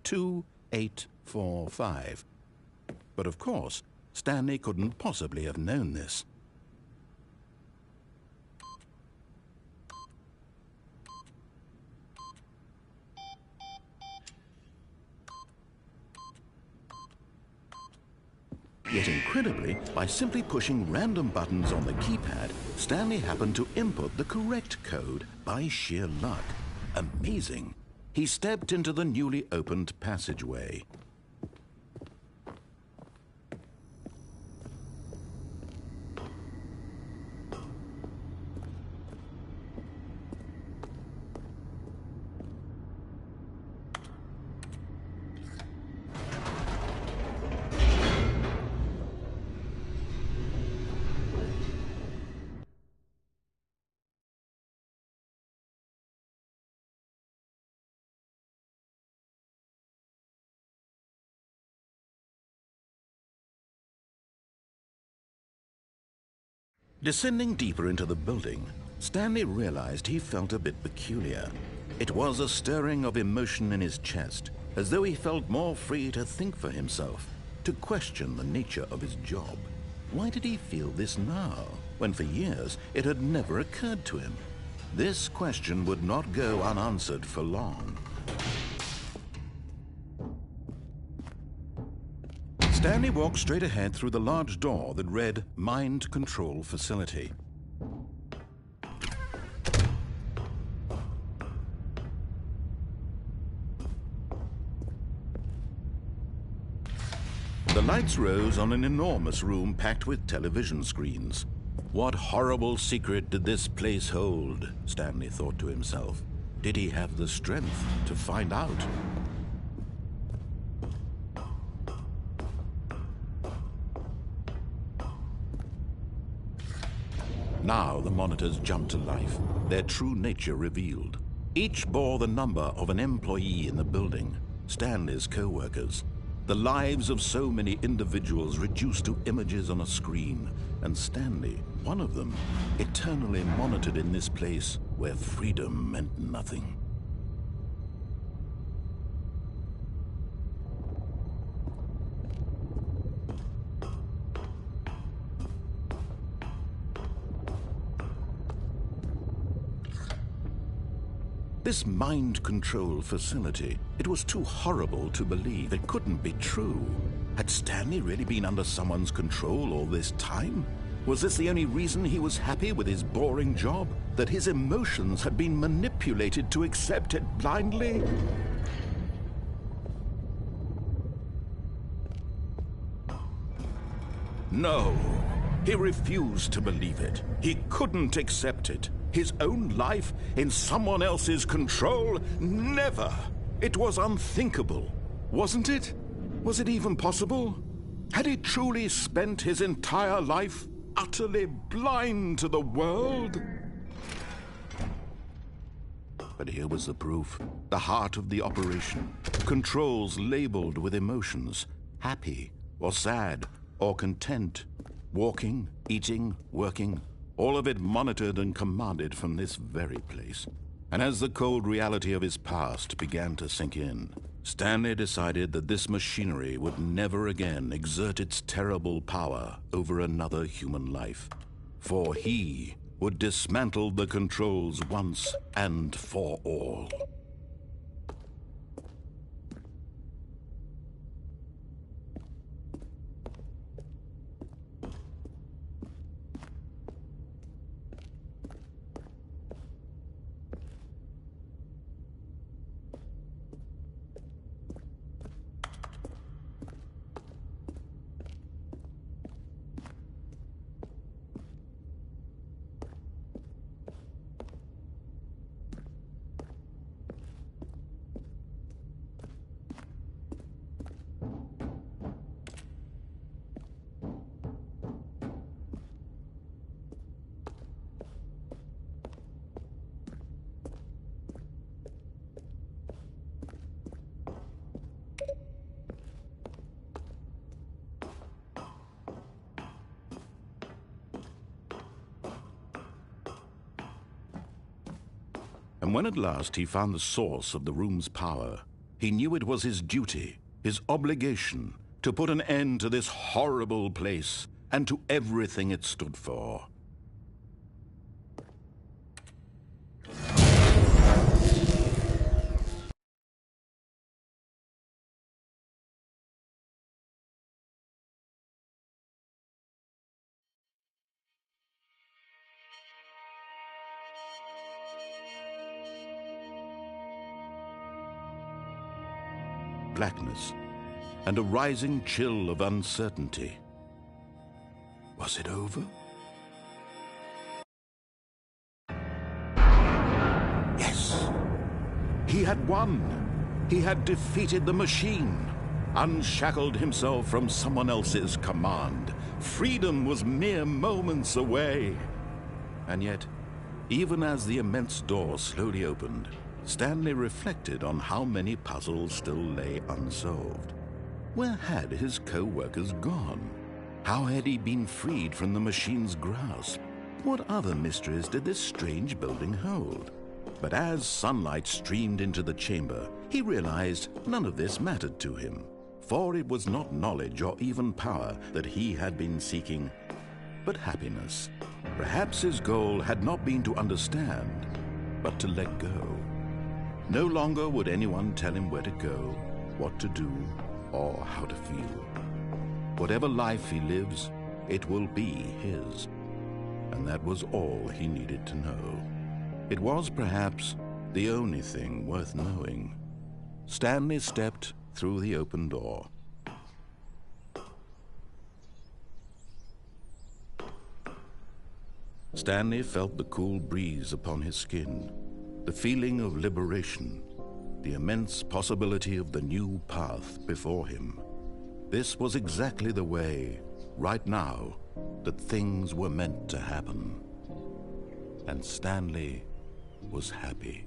2845. But of course, Stanley couldn't possibly have known this. Yet incredibly, by simply pushing random buttons on the keypad, Stanley happened to input the correct code by sheer luck. Amazing. He stepped into the newly opened passageway. Descending deeper into the building, Stanley realized he felt a bit peculiar. It was a stirring of emotion in his chest, as though he felt more free to think for himself, to question the nature of his job. Why did he feel this now, when for years it had never occurred to him? This question would not go unanswered for long. Stanley walked straight ahead through the large door that read Mind Control Facility. The lights rose on an enormous room packed with television screens. What horrible secret did this place hold? Stanley thought to himself. Did he have the strength to find out? Now the monitors jumped to life, their true nature revealed. Each bore the number of an employee in the building, Stanley's co-workers. The lives of so many individuals reduced to images on a screen, and Stanley, one of them, eternally monitored in this place where freedom meant nothing. This mind control facility, it was too horrible to believe. It couldn't be true. Had Stanley really been under someone's control all this time? Was this the only reason he was happy with his boring job? That his emotions had been manipulated to accept it blindly? No, he refused to believe it. He couldn't accept it. His own life in someone else's control? Never! It was unthinkable, wasn't it? Was it even possible? Had he truly spent his entire life utterly blind to the world? But here was the proof, the heart of the operation. Controls labeled with emotions, happy or sad or content, walking, eating, working, all of it monitored and commanded from this very place. And as the cold reality of his past began to sink in, Stanley decided that this machinery would never again exert its terrible power over another human life. For he would dismantle the controls once and for all. And when at last he found the source of the room's power, he knew it was his duty, his obligation, to put an end to this horrible place and to everything it stood for. Blackness, and a rising chill of uncertainty. Was it over? Yes! He had won! He had defeated the machine, unshackled himself from someone else's command. Freedom was mere moments away. And yet, even as the immense door slowly opened, Stanley reflected on how many puzzles still lay unsolved. Where had his co-workers gone? How had he been freed from the machine's grasp? What other mysteries did this strange building hold? But as sunlight streamed into the chamber, he realized none of this mattered to him, for it was not knowledge or even power that he had been seeking, but happiness. Perhaps his goal had not been to understand, but to let go. No longer would anyone tell him where to go, what to do, or how to feel. Whatever life he lives, it will be his. And that was all he needed to know. It was perhaps the only thing worth knowing. Stanley stepped through the open door. Stanley felt the cool breeze upon his skin, the feeling of liberation, the immense possibility of the new path before him. This was exactly the way, right now, that things were meant to happen. And Stanley was happy.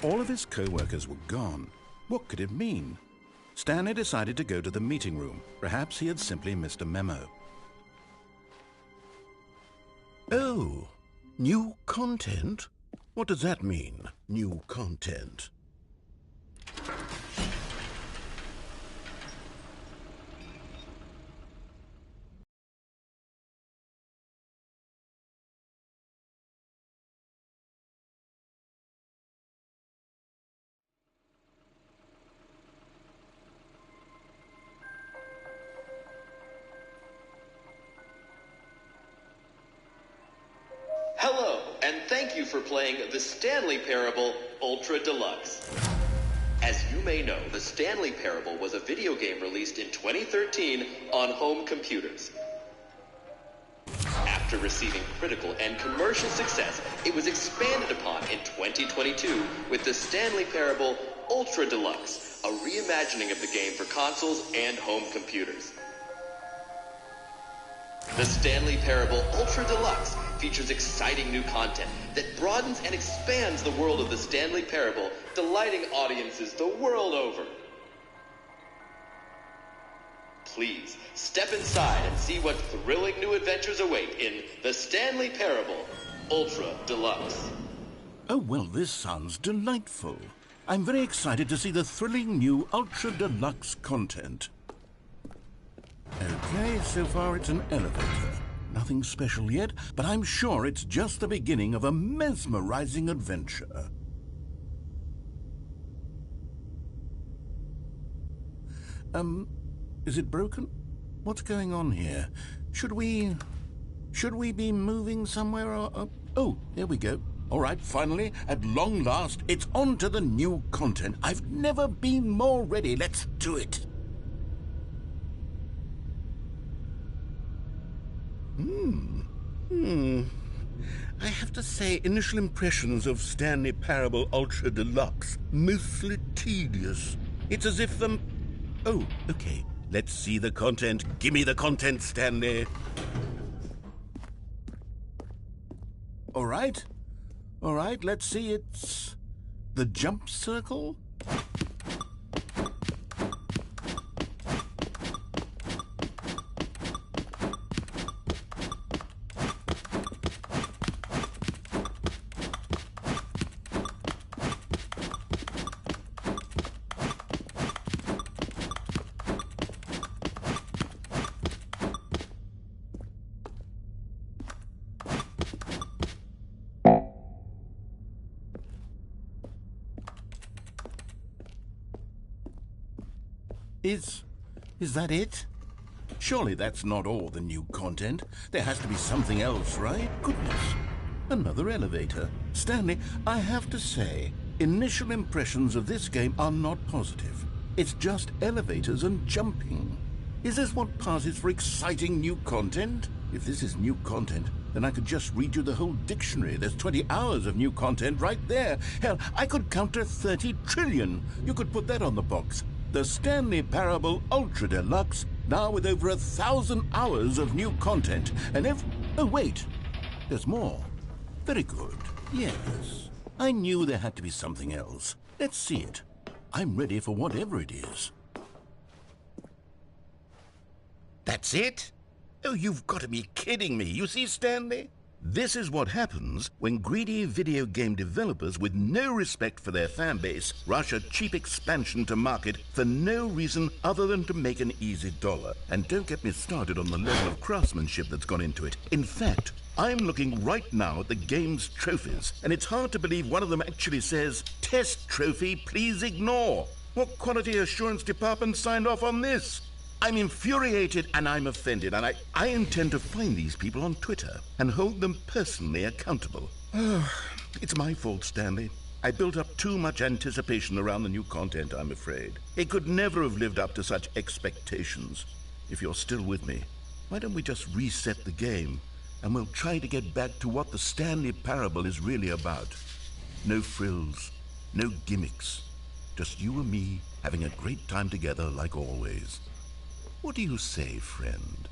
All of his co-workers were gone. What could it mean? Stanley decided to go to the meeting room. Perhaps he had simply missed a memo. Oh, new content? What does that mean, new content? Hello, and thank you for playing The Stanley Parable Ultra Deluxe. As you may know, The Stanley Parable was a video game released in 2013 on home computers. After receiving critical and commercial success, it was expanded upon in 2022 with The Stanley Parable Ultra Deluxe, a reimagining of the game for consoles and home computers. The Stanley Parable Ultra Deluxe features exciting new content that broadens and expands the world of the Stanley Parable, delighting audiences the world over. Please, step inside and see what thrilling new adventures await in The Stanley Parable Ultra Deluxe. Oh, well, this sounds delightful. I'm very excited to see the thrilling new Ultra Deluxe content. Okay, so far it's an elevator. Nothing special yet, but I'm sure it's just the beginning of a mesmerizing adventure. Is it broken? What's going on here? Should we Should we be moving somewhere or... Oh, here we go. All right, finally, at long last, it's on to the new content. I've never been more ready. Let's do it. I have to say, initial impressions of Stanley Parable Ultra Deluxe, mostly tedious. It's as if the... Oh, okay. Let's see the content. Give me the content, Stanley. All right, let's see. It's the jump circle. Is that it? Surely that's not all the new content. There has to be something else, right? Goodness. Another elevator. Stanley, I have to say, initial impressions of this game are not positive. It's just elevators and jumping. Is this what passes for exciting new content? If this is new content, then I could just read you the whole dictionary. There's 20 hours of new content right there. Hell, I could count to 30 trillion. You could put that on the box. The Stanley Parable Ultra Deluxe, now with over 1,000 hours of new content. And oh, wait. There's more. Very good. Yes. I knew there had to be something else. Let's see it. I'm ready for whatever it is. That's it? Oh, you've got to be kidding me. You see, Stanley? This is what happens when greedy video game developers with no respect for their fan base rush a cheap expansion to market for no reason other than to make an easy dollar. And don't get me started on the level of craftsmanship that's gone into it. In fact, I'm looking right now at the game's trophies, and it's hard to believe one of them actually says, "Test trophy, please ignore." What quality assurance department signed off on this? I'm infuriated and I'm offended, and I intend to find these people on Twitter and hold them personally accountable. It's my fault, Stanley. I built up too much anticipation around the new content, I'm afraid. It could never have lived up to such expectations. If you're still with me, why don't we just reset the game and we'll try to get back to what the Stanley Parable is really about. No frills, no gimmicks. Just you and me having a great time together like always. What do you say, friend?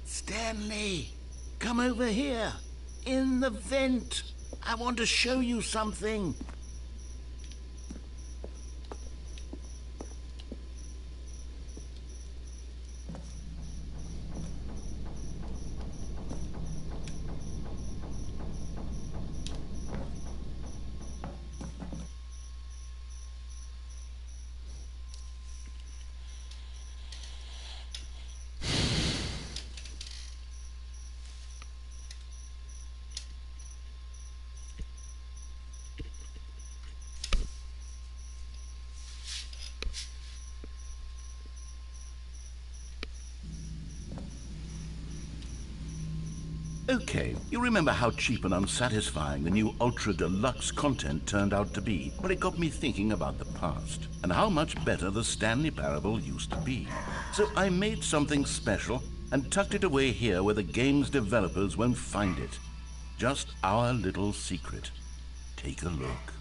Stanley, come over here. In the vent. I want to show you something. Okay, you remember how cheap and unsatisfying the new Ultra Deluxe content turned out to be? Well, it got me thinking about the past and how much better the Stanley Parable used to be. So I made something special and tucked it away here where the game's developers won't find it. Just our little secret. Take a look.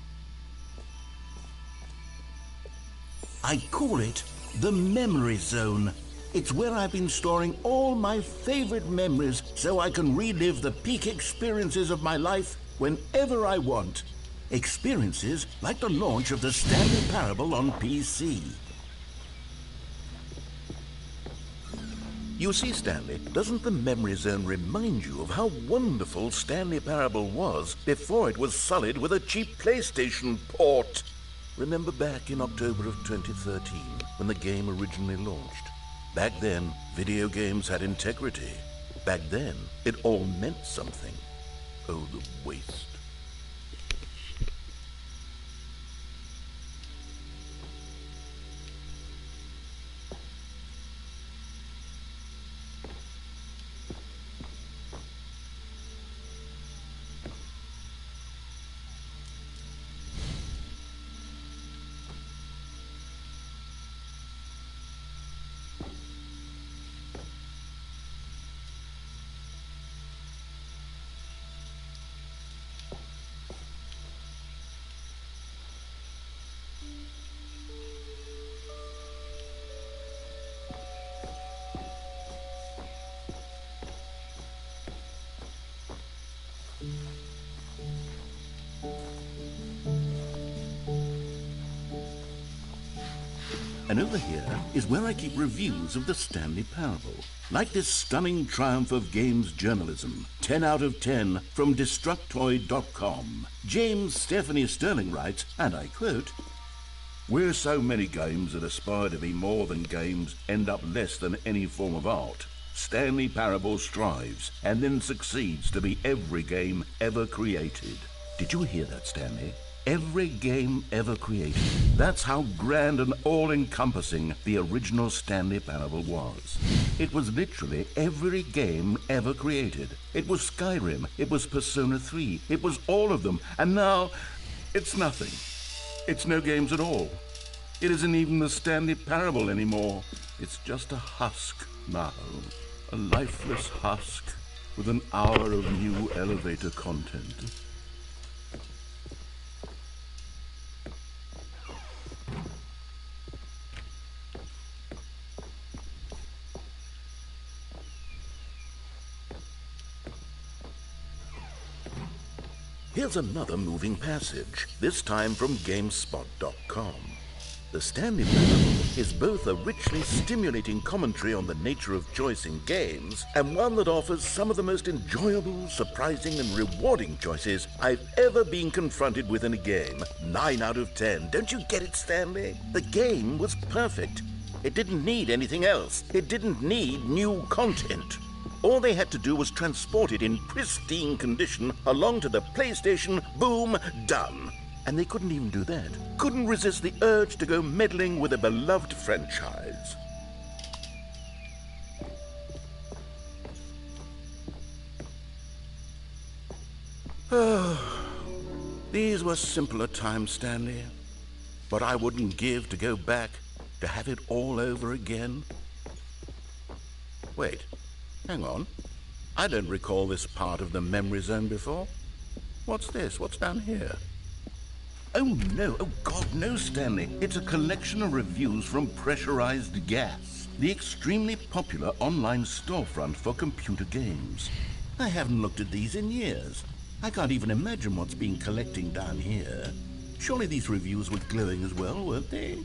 I call it the Memory Zone. It's where I've been storing all my favorite memories so I can relive the peak experiences of my life whenever I want. Experiences like the launch of the Stanley Parable on PC. You see, Stanley, doesn't the memory zone remind you of how wonderful Stanley Parable was before it was sullied with a cheap PlayStation port? Remember back in October of 2013, when the game originally launched? Back then, video games had integrity. Back then, it all meant something. Oh, the waste. And over here is where I keep reviews of the Stanley Parable. Like this stunning triumph of games journalism, 10 out of 10 from Destructoid.com. James Stephanie Sterling writes, and I quote, "Where so many games that aspire to be more than games end up less than any form of art, Stanley Parable strives and then succeeds to be every game ever created." Did you hear that, Stanley? Every game ever created. That's how grand and all-encompassing the original Stanley Parable was. It was literally every game ever created. It was Skyrim, it was Persona 3, it was all of them, and now it's nothing. It's no games at all. It isn't even the Stanley Parable anymore. It's just a husk now. A lifeless husk with an hour of new elevator content. Here's another moving passage, this time from GameSpot.com. The Stanley Parable is both a richly stimulating commentary on the nature of choice in games, and one that offers some of the most enjoyable, surprising, and rewarding choices I've ever been confronted with in a game. 9 out of 10. Don't you get it, Stanley? The game was perfect. It didn't need anything else. It didn't need new content. All they had to do was transport it in pristine condition along to the PlayStation, boom, done. And they couldn't even do that. Couldn't resist the urge to go meddling with a beloved franchise. These were simpler times, Stanley. But I wouldn't give to go back to have it all over again. Wait. Hang on. I don't recall this part of the memory zone before. What's this? What's down here? Oh, no. Oh, God, no, Stanley. It's a collection of reviews from Pressurized Gas, the extremely popular online storefront for computer games. I haven't looked at these in years. I can't even imagine what's been collecting down here. Surely these reviews were glowing as well, weren't they?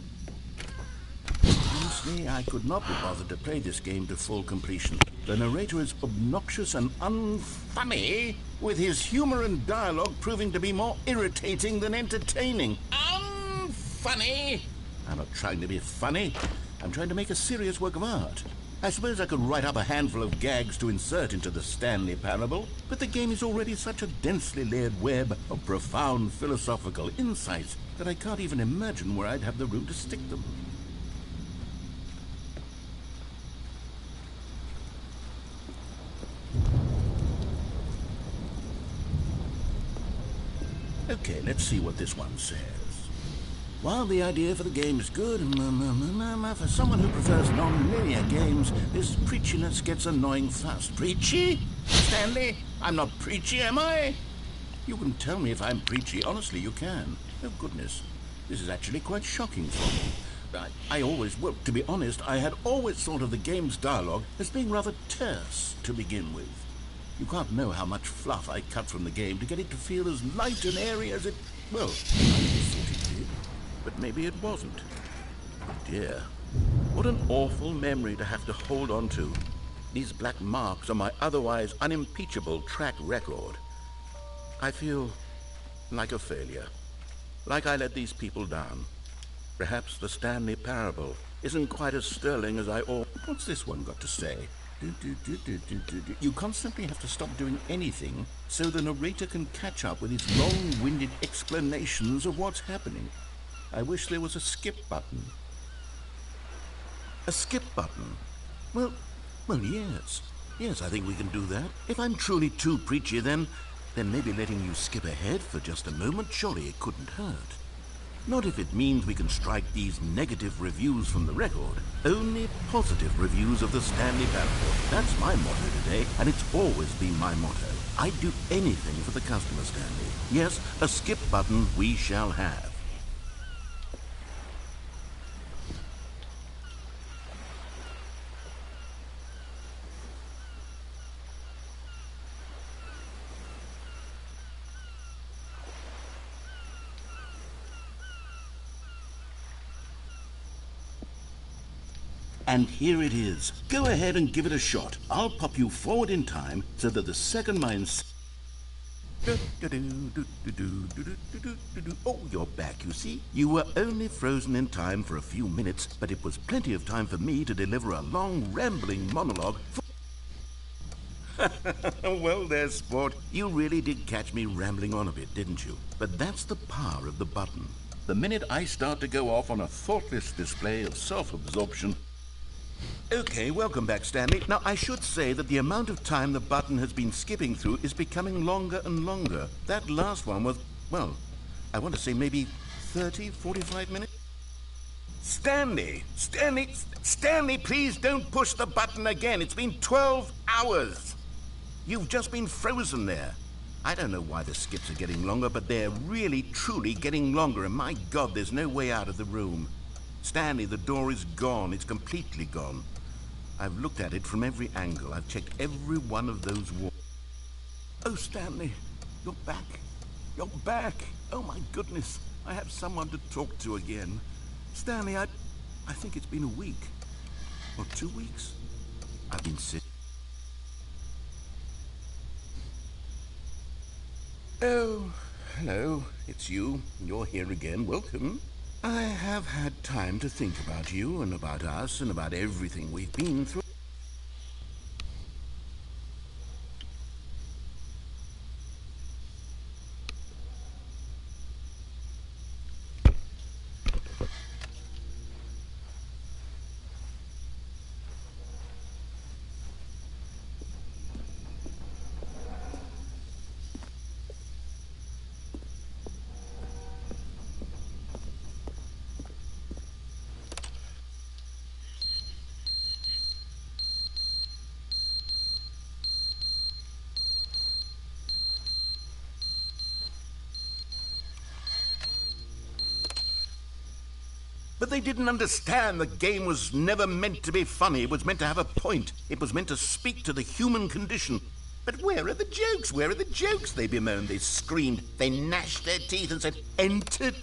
Honestly, I could not be bothered to play this game to full completion. The narrator is obnoxious and unfunny, with his humor and dialogue proving to be more irritating than entertaining. Unfunny? I'm not trying to be funny. I'm trying to make a serious work of art. I suppose I could write up a handful of gags to insert into the Stanley Parable, but the game is already such a densely layered web of profound philosophical insights that I can't even imagine where I'd have the room to stick them. Okay, let's see what this one says. While the idea for the game is good, for someone who prefers non-linear games, this preachiness gets annoying fast. Preachy? Stanley? I'm not preachy, am I? You can tell me if I'm preachy. Honestly, you can. Oh, goodness. This is actually quite shocking for me. Well, to be honest, I had always thought of the game's dialogue as being rather terse to begin with. You can't know how much fluff I cut from the game to get it to feel as light and airy as it... Well, I thought it did, but maybe it wasn't. Oh dear, what an awful memory to have to hold on to. These black marks on my otherwise unimpeachable track record. I feel like a failure. Like I let these people down. Perhaps the Stanley Parable isn't quite as sterling as I ought. What's this one got to say? You constantly have to stop doing anything so the narrator can catch up with his long-winded explanations of what's happening. I wish there was a skip button. A skip button? Well, yes. Yes, I think we can do that. If I'm truly too preachy, then maybe letting you skip ahead for just a moment, surely it couldn't hurt. Not if it means we can strike these negative reviews from the record. Only positive reviews of the Stanley Parable. That's my motto today, and it's always been my motto. I'd do anything for the customer, Stanley. Yes, a skip button we shall have. And here it is. Go ahead and give it a shot. I'll pop you forward in time so that the second mine's... Oh, you're back, you see? You were only frozen in time for a few minutes, but it was plenty of time for me to deliver a long, rambling monologue Well, there, sport. You really did catch me rambling on a bit, didn't you? But that's the power of the button. The minute I start to go off on a thoughtless display of self-absorption... Okay, welcome back, Stanley. Now, I should say that the amount of time the button has been skipping through is becoming longer and longer. That last one was, well, I want to say maybe 30, 45 minutes? Stanley, please don't push the button again. It's been 12 hours. You've just been frozen there. I don't know why the skips are getting longer, but they're really, truly getting longer, and my God, there's no way out of the room. Stanley, the door is gone. It's completely gone. I've looked at it from every angle. I've checked every one of those walls. Oh, Stanley, you're back. You're back. Oh, my goodness. I have someone to talk to again. Stanley, I think it's been a week. Or 2 weeks. I've been sick. Oh, hello. It's you. You're here again. Welcome. I have had time to think about you and about us and about everything we've been through. But they didn't understand the game was never meant to be funny. It was meant to have a point. It was meant to speak to the human condition. But where are the jokes? Where are the jokes? They bemoaned, they screamed, they gnashed their teeth and said, entertain.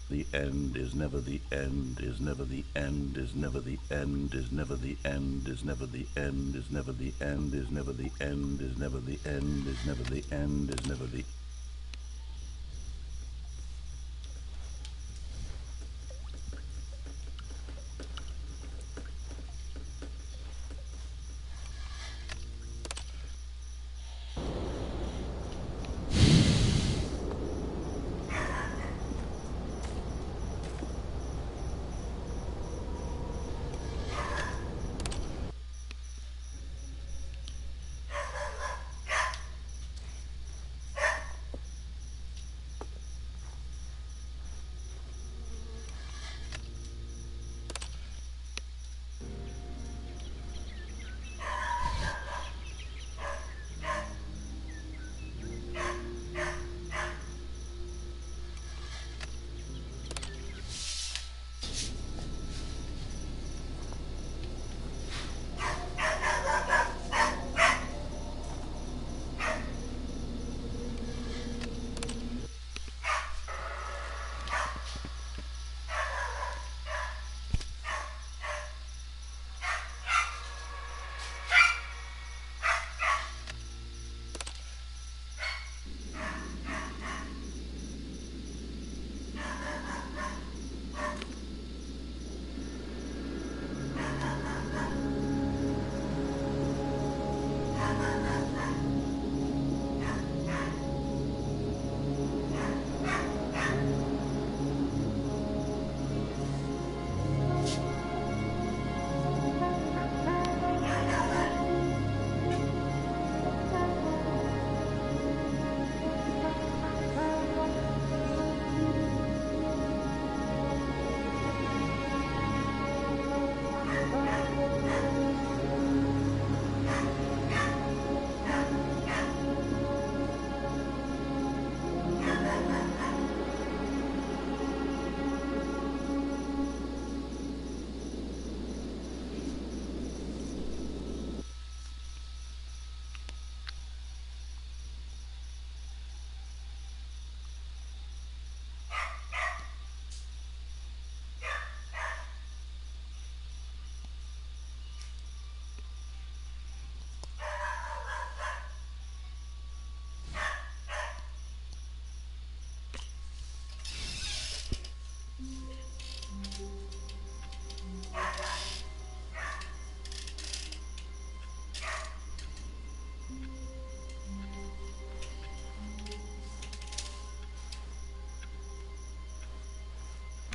The end is never the end, is never the end, is never the end, is never the end, is never the end, is never the end, is never the end, is never the end, is never the end, is never the...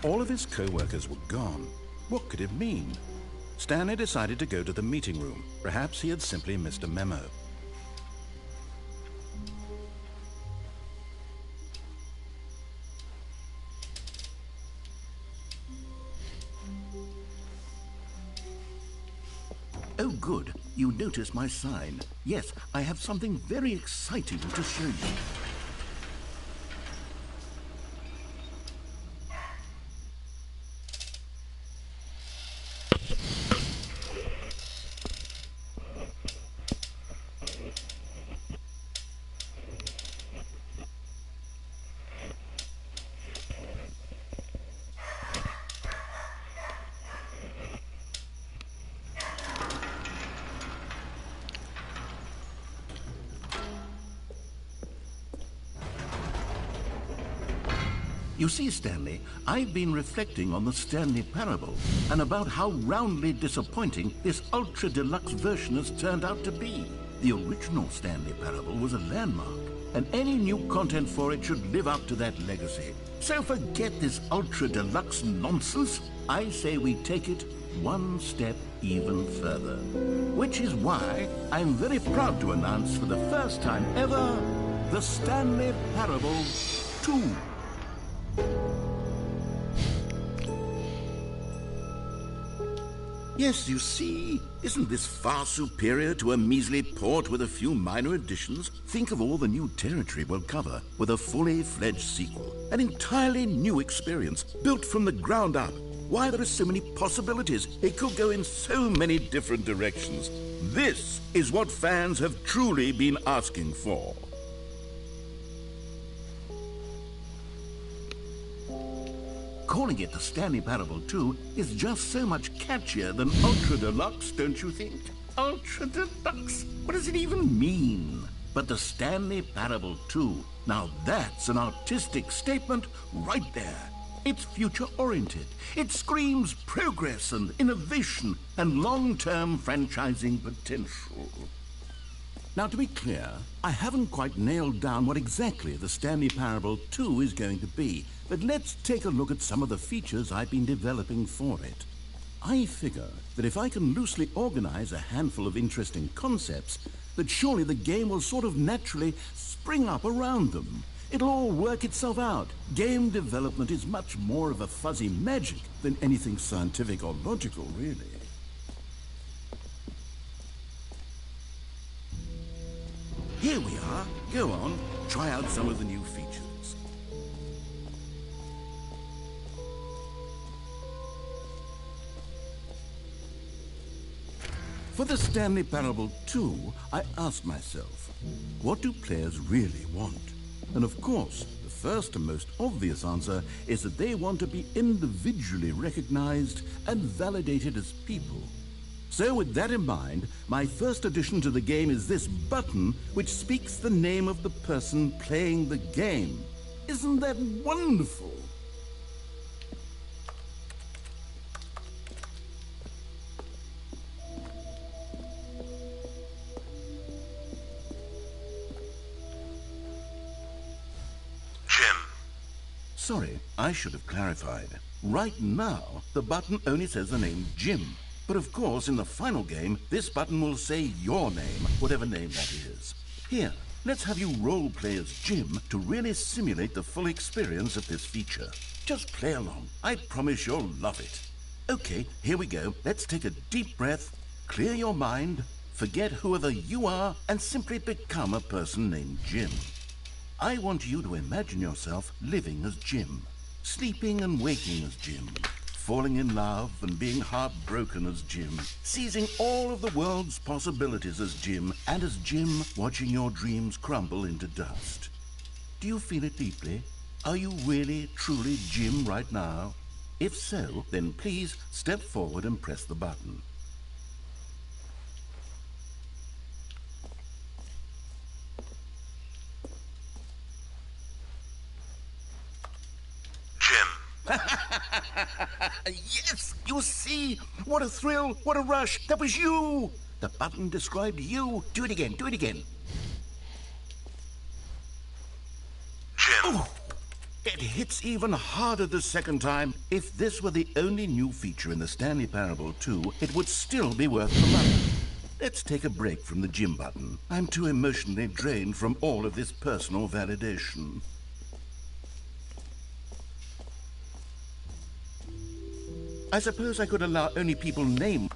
All of his co-workers were gone. What could it mean? Stanley decided to go to the meeting room. Perhaps he had simply missed a memo. Oh, good. You noticed my sign. Yes, I have something very exciting to show you. You see, Stanley, I've been reflecting on the Stanley Parable and about how roundly disappointing this ultra-deluxe version has turned out to be. The original Stanley Parable was a landmark, and any new content for it should live up to that legacy. So forget this ultra-deluxe nonsense. I say we take it one step even further. Which is why I'm very proud to announce for the first time ever, the Stanley Parable 2. Yes, you see, isn't this far superior to a measly port with a few minor additions? Think of all the new territory we'll cover with a fully fledged sequel. An entirely new experience, built from the ground up. Why, there are so many possibilities. It could go in so many different directions. This is what fans have truly been asking for. Calling it the Stanley Parable 2 is just so much catchier than Ultra Deluxe, don't you think? Ultra Deluxe? What does it even mean? But the Stanley Parable 2, now that's an artistic statement right there. It's future-oriented. It screams progress and innovation and long-term franchising potential. Now, to be clear, I haven't quite nailed down what exactly the Stanley Parable 2 is going to be, but let's take a look at some of the features I've been developing for it. I figure that if I can loosely organize a handful of interesting concepts, that surely the game will sort of naturally spring up around them. It'll all work itself out. Game development is much more of a fuzzy magic than anything scientific or logical, really. Here we are. Go on, try out some of the new features. For the Stanley Parable 2, I asked myself, what do players really want? And of course, the first and most obvious answer is that they want to be individually recognized and validated as people. So with that in mind, my first addition to the game is this button which speaks the name of the person playing the game. Isn't that wonderful? Jim. Sorry, I should have clarified. Right now, the button only says the name Jim. But of course, in the final game, this button will say your name, whatever name that is. Here, let's have you role-play as Jim to really simulate the full experience of this feature. Just play along. I promise you'll love it. Okay, here we go. Let's take a deep breath, clear your mind, forget whoever you are, and simply become a person named Jim. I want you to imagine yourself living as Jim, sleeping and waking as Jim, falling in love and being heartbroken as Jim, seizing all of the world's possibilities as Jim, and as Jim watching your dreams crumble into dust. Do you feel it deeply? Are you really, truly Jim right now? If so, then please step forward and press the button. Yes, you see? What a thrill, what a rush. That was you. The button described you. Do it again, do it again. Jim. Ooh, It hits even harder the second time. If this were the only new feature in the Stanley Parable 2, it would still be worth the money. Let's take a break from the gym button. I'm too emotionally drained from all of this personal validation. I suppose I could allow only people named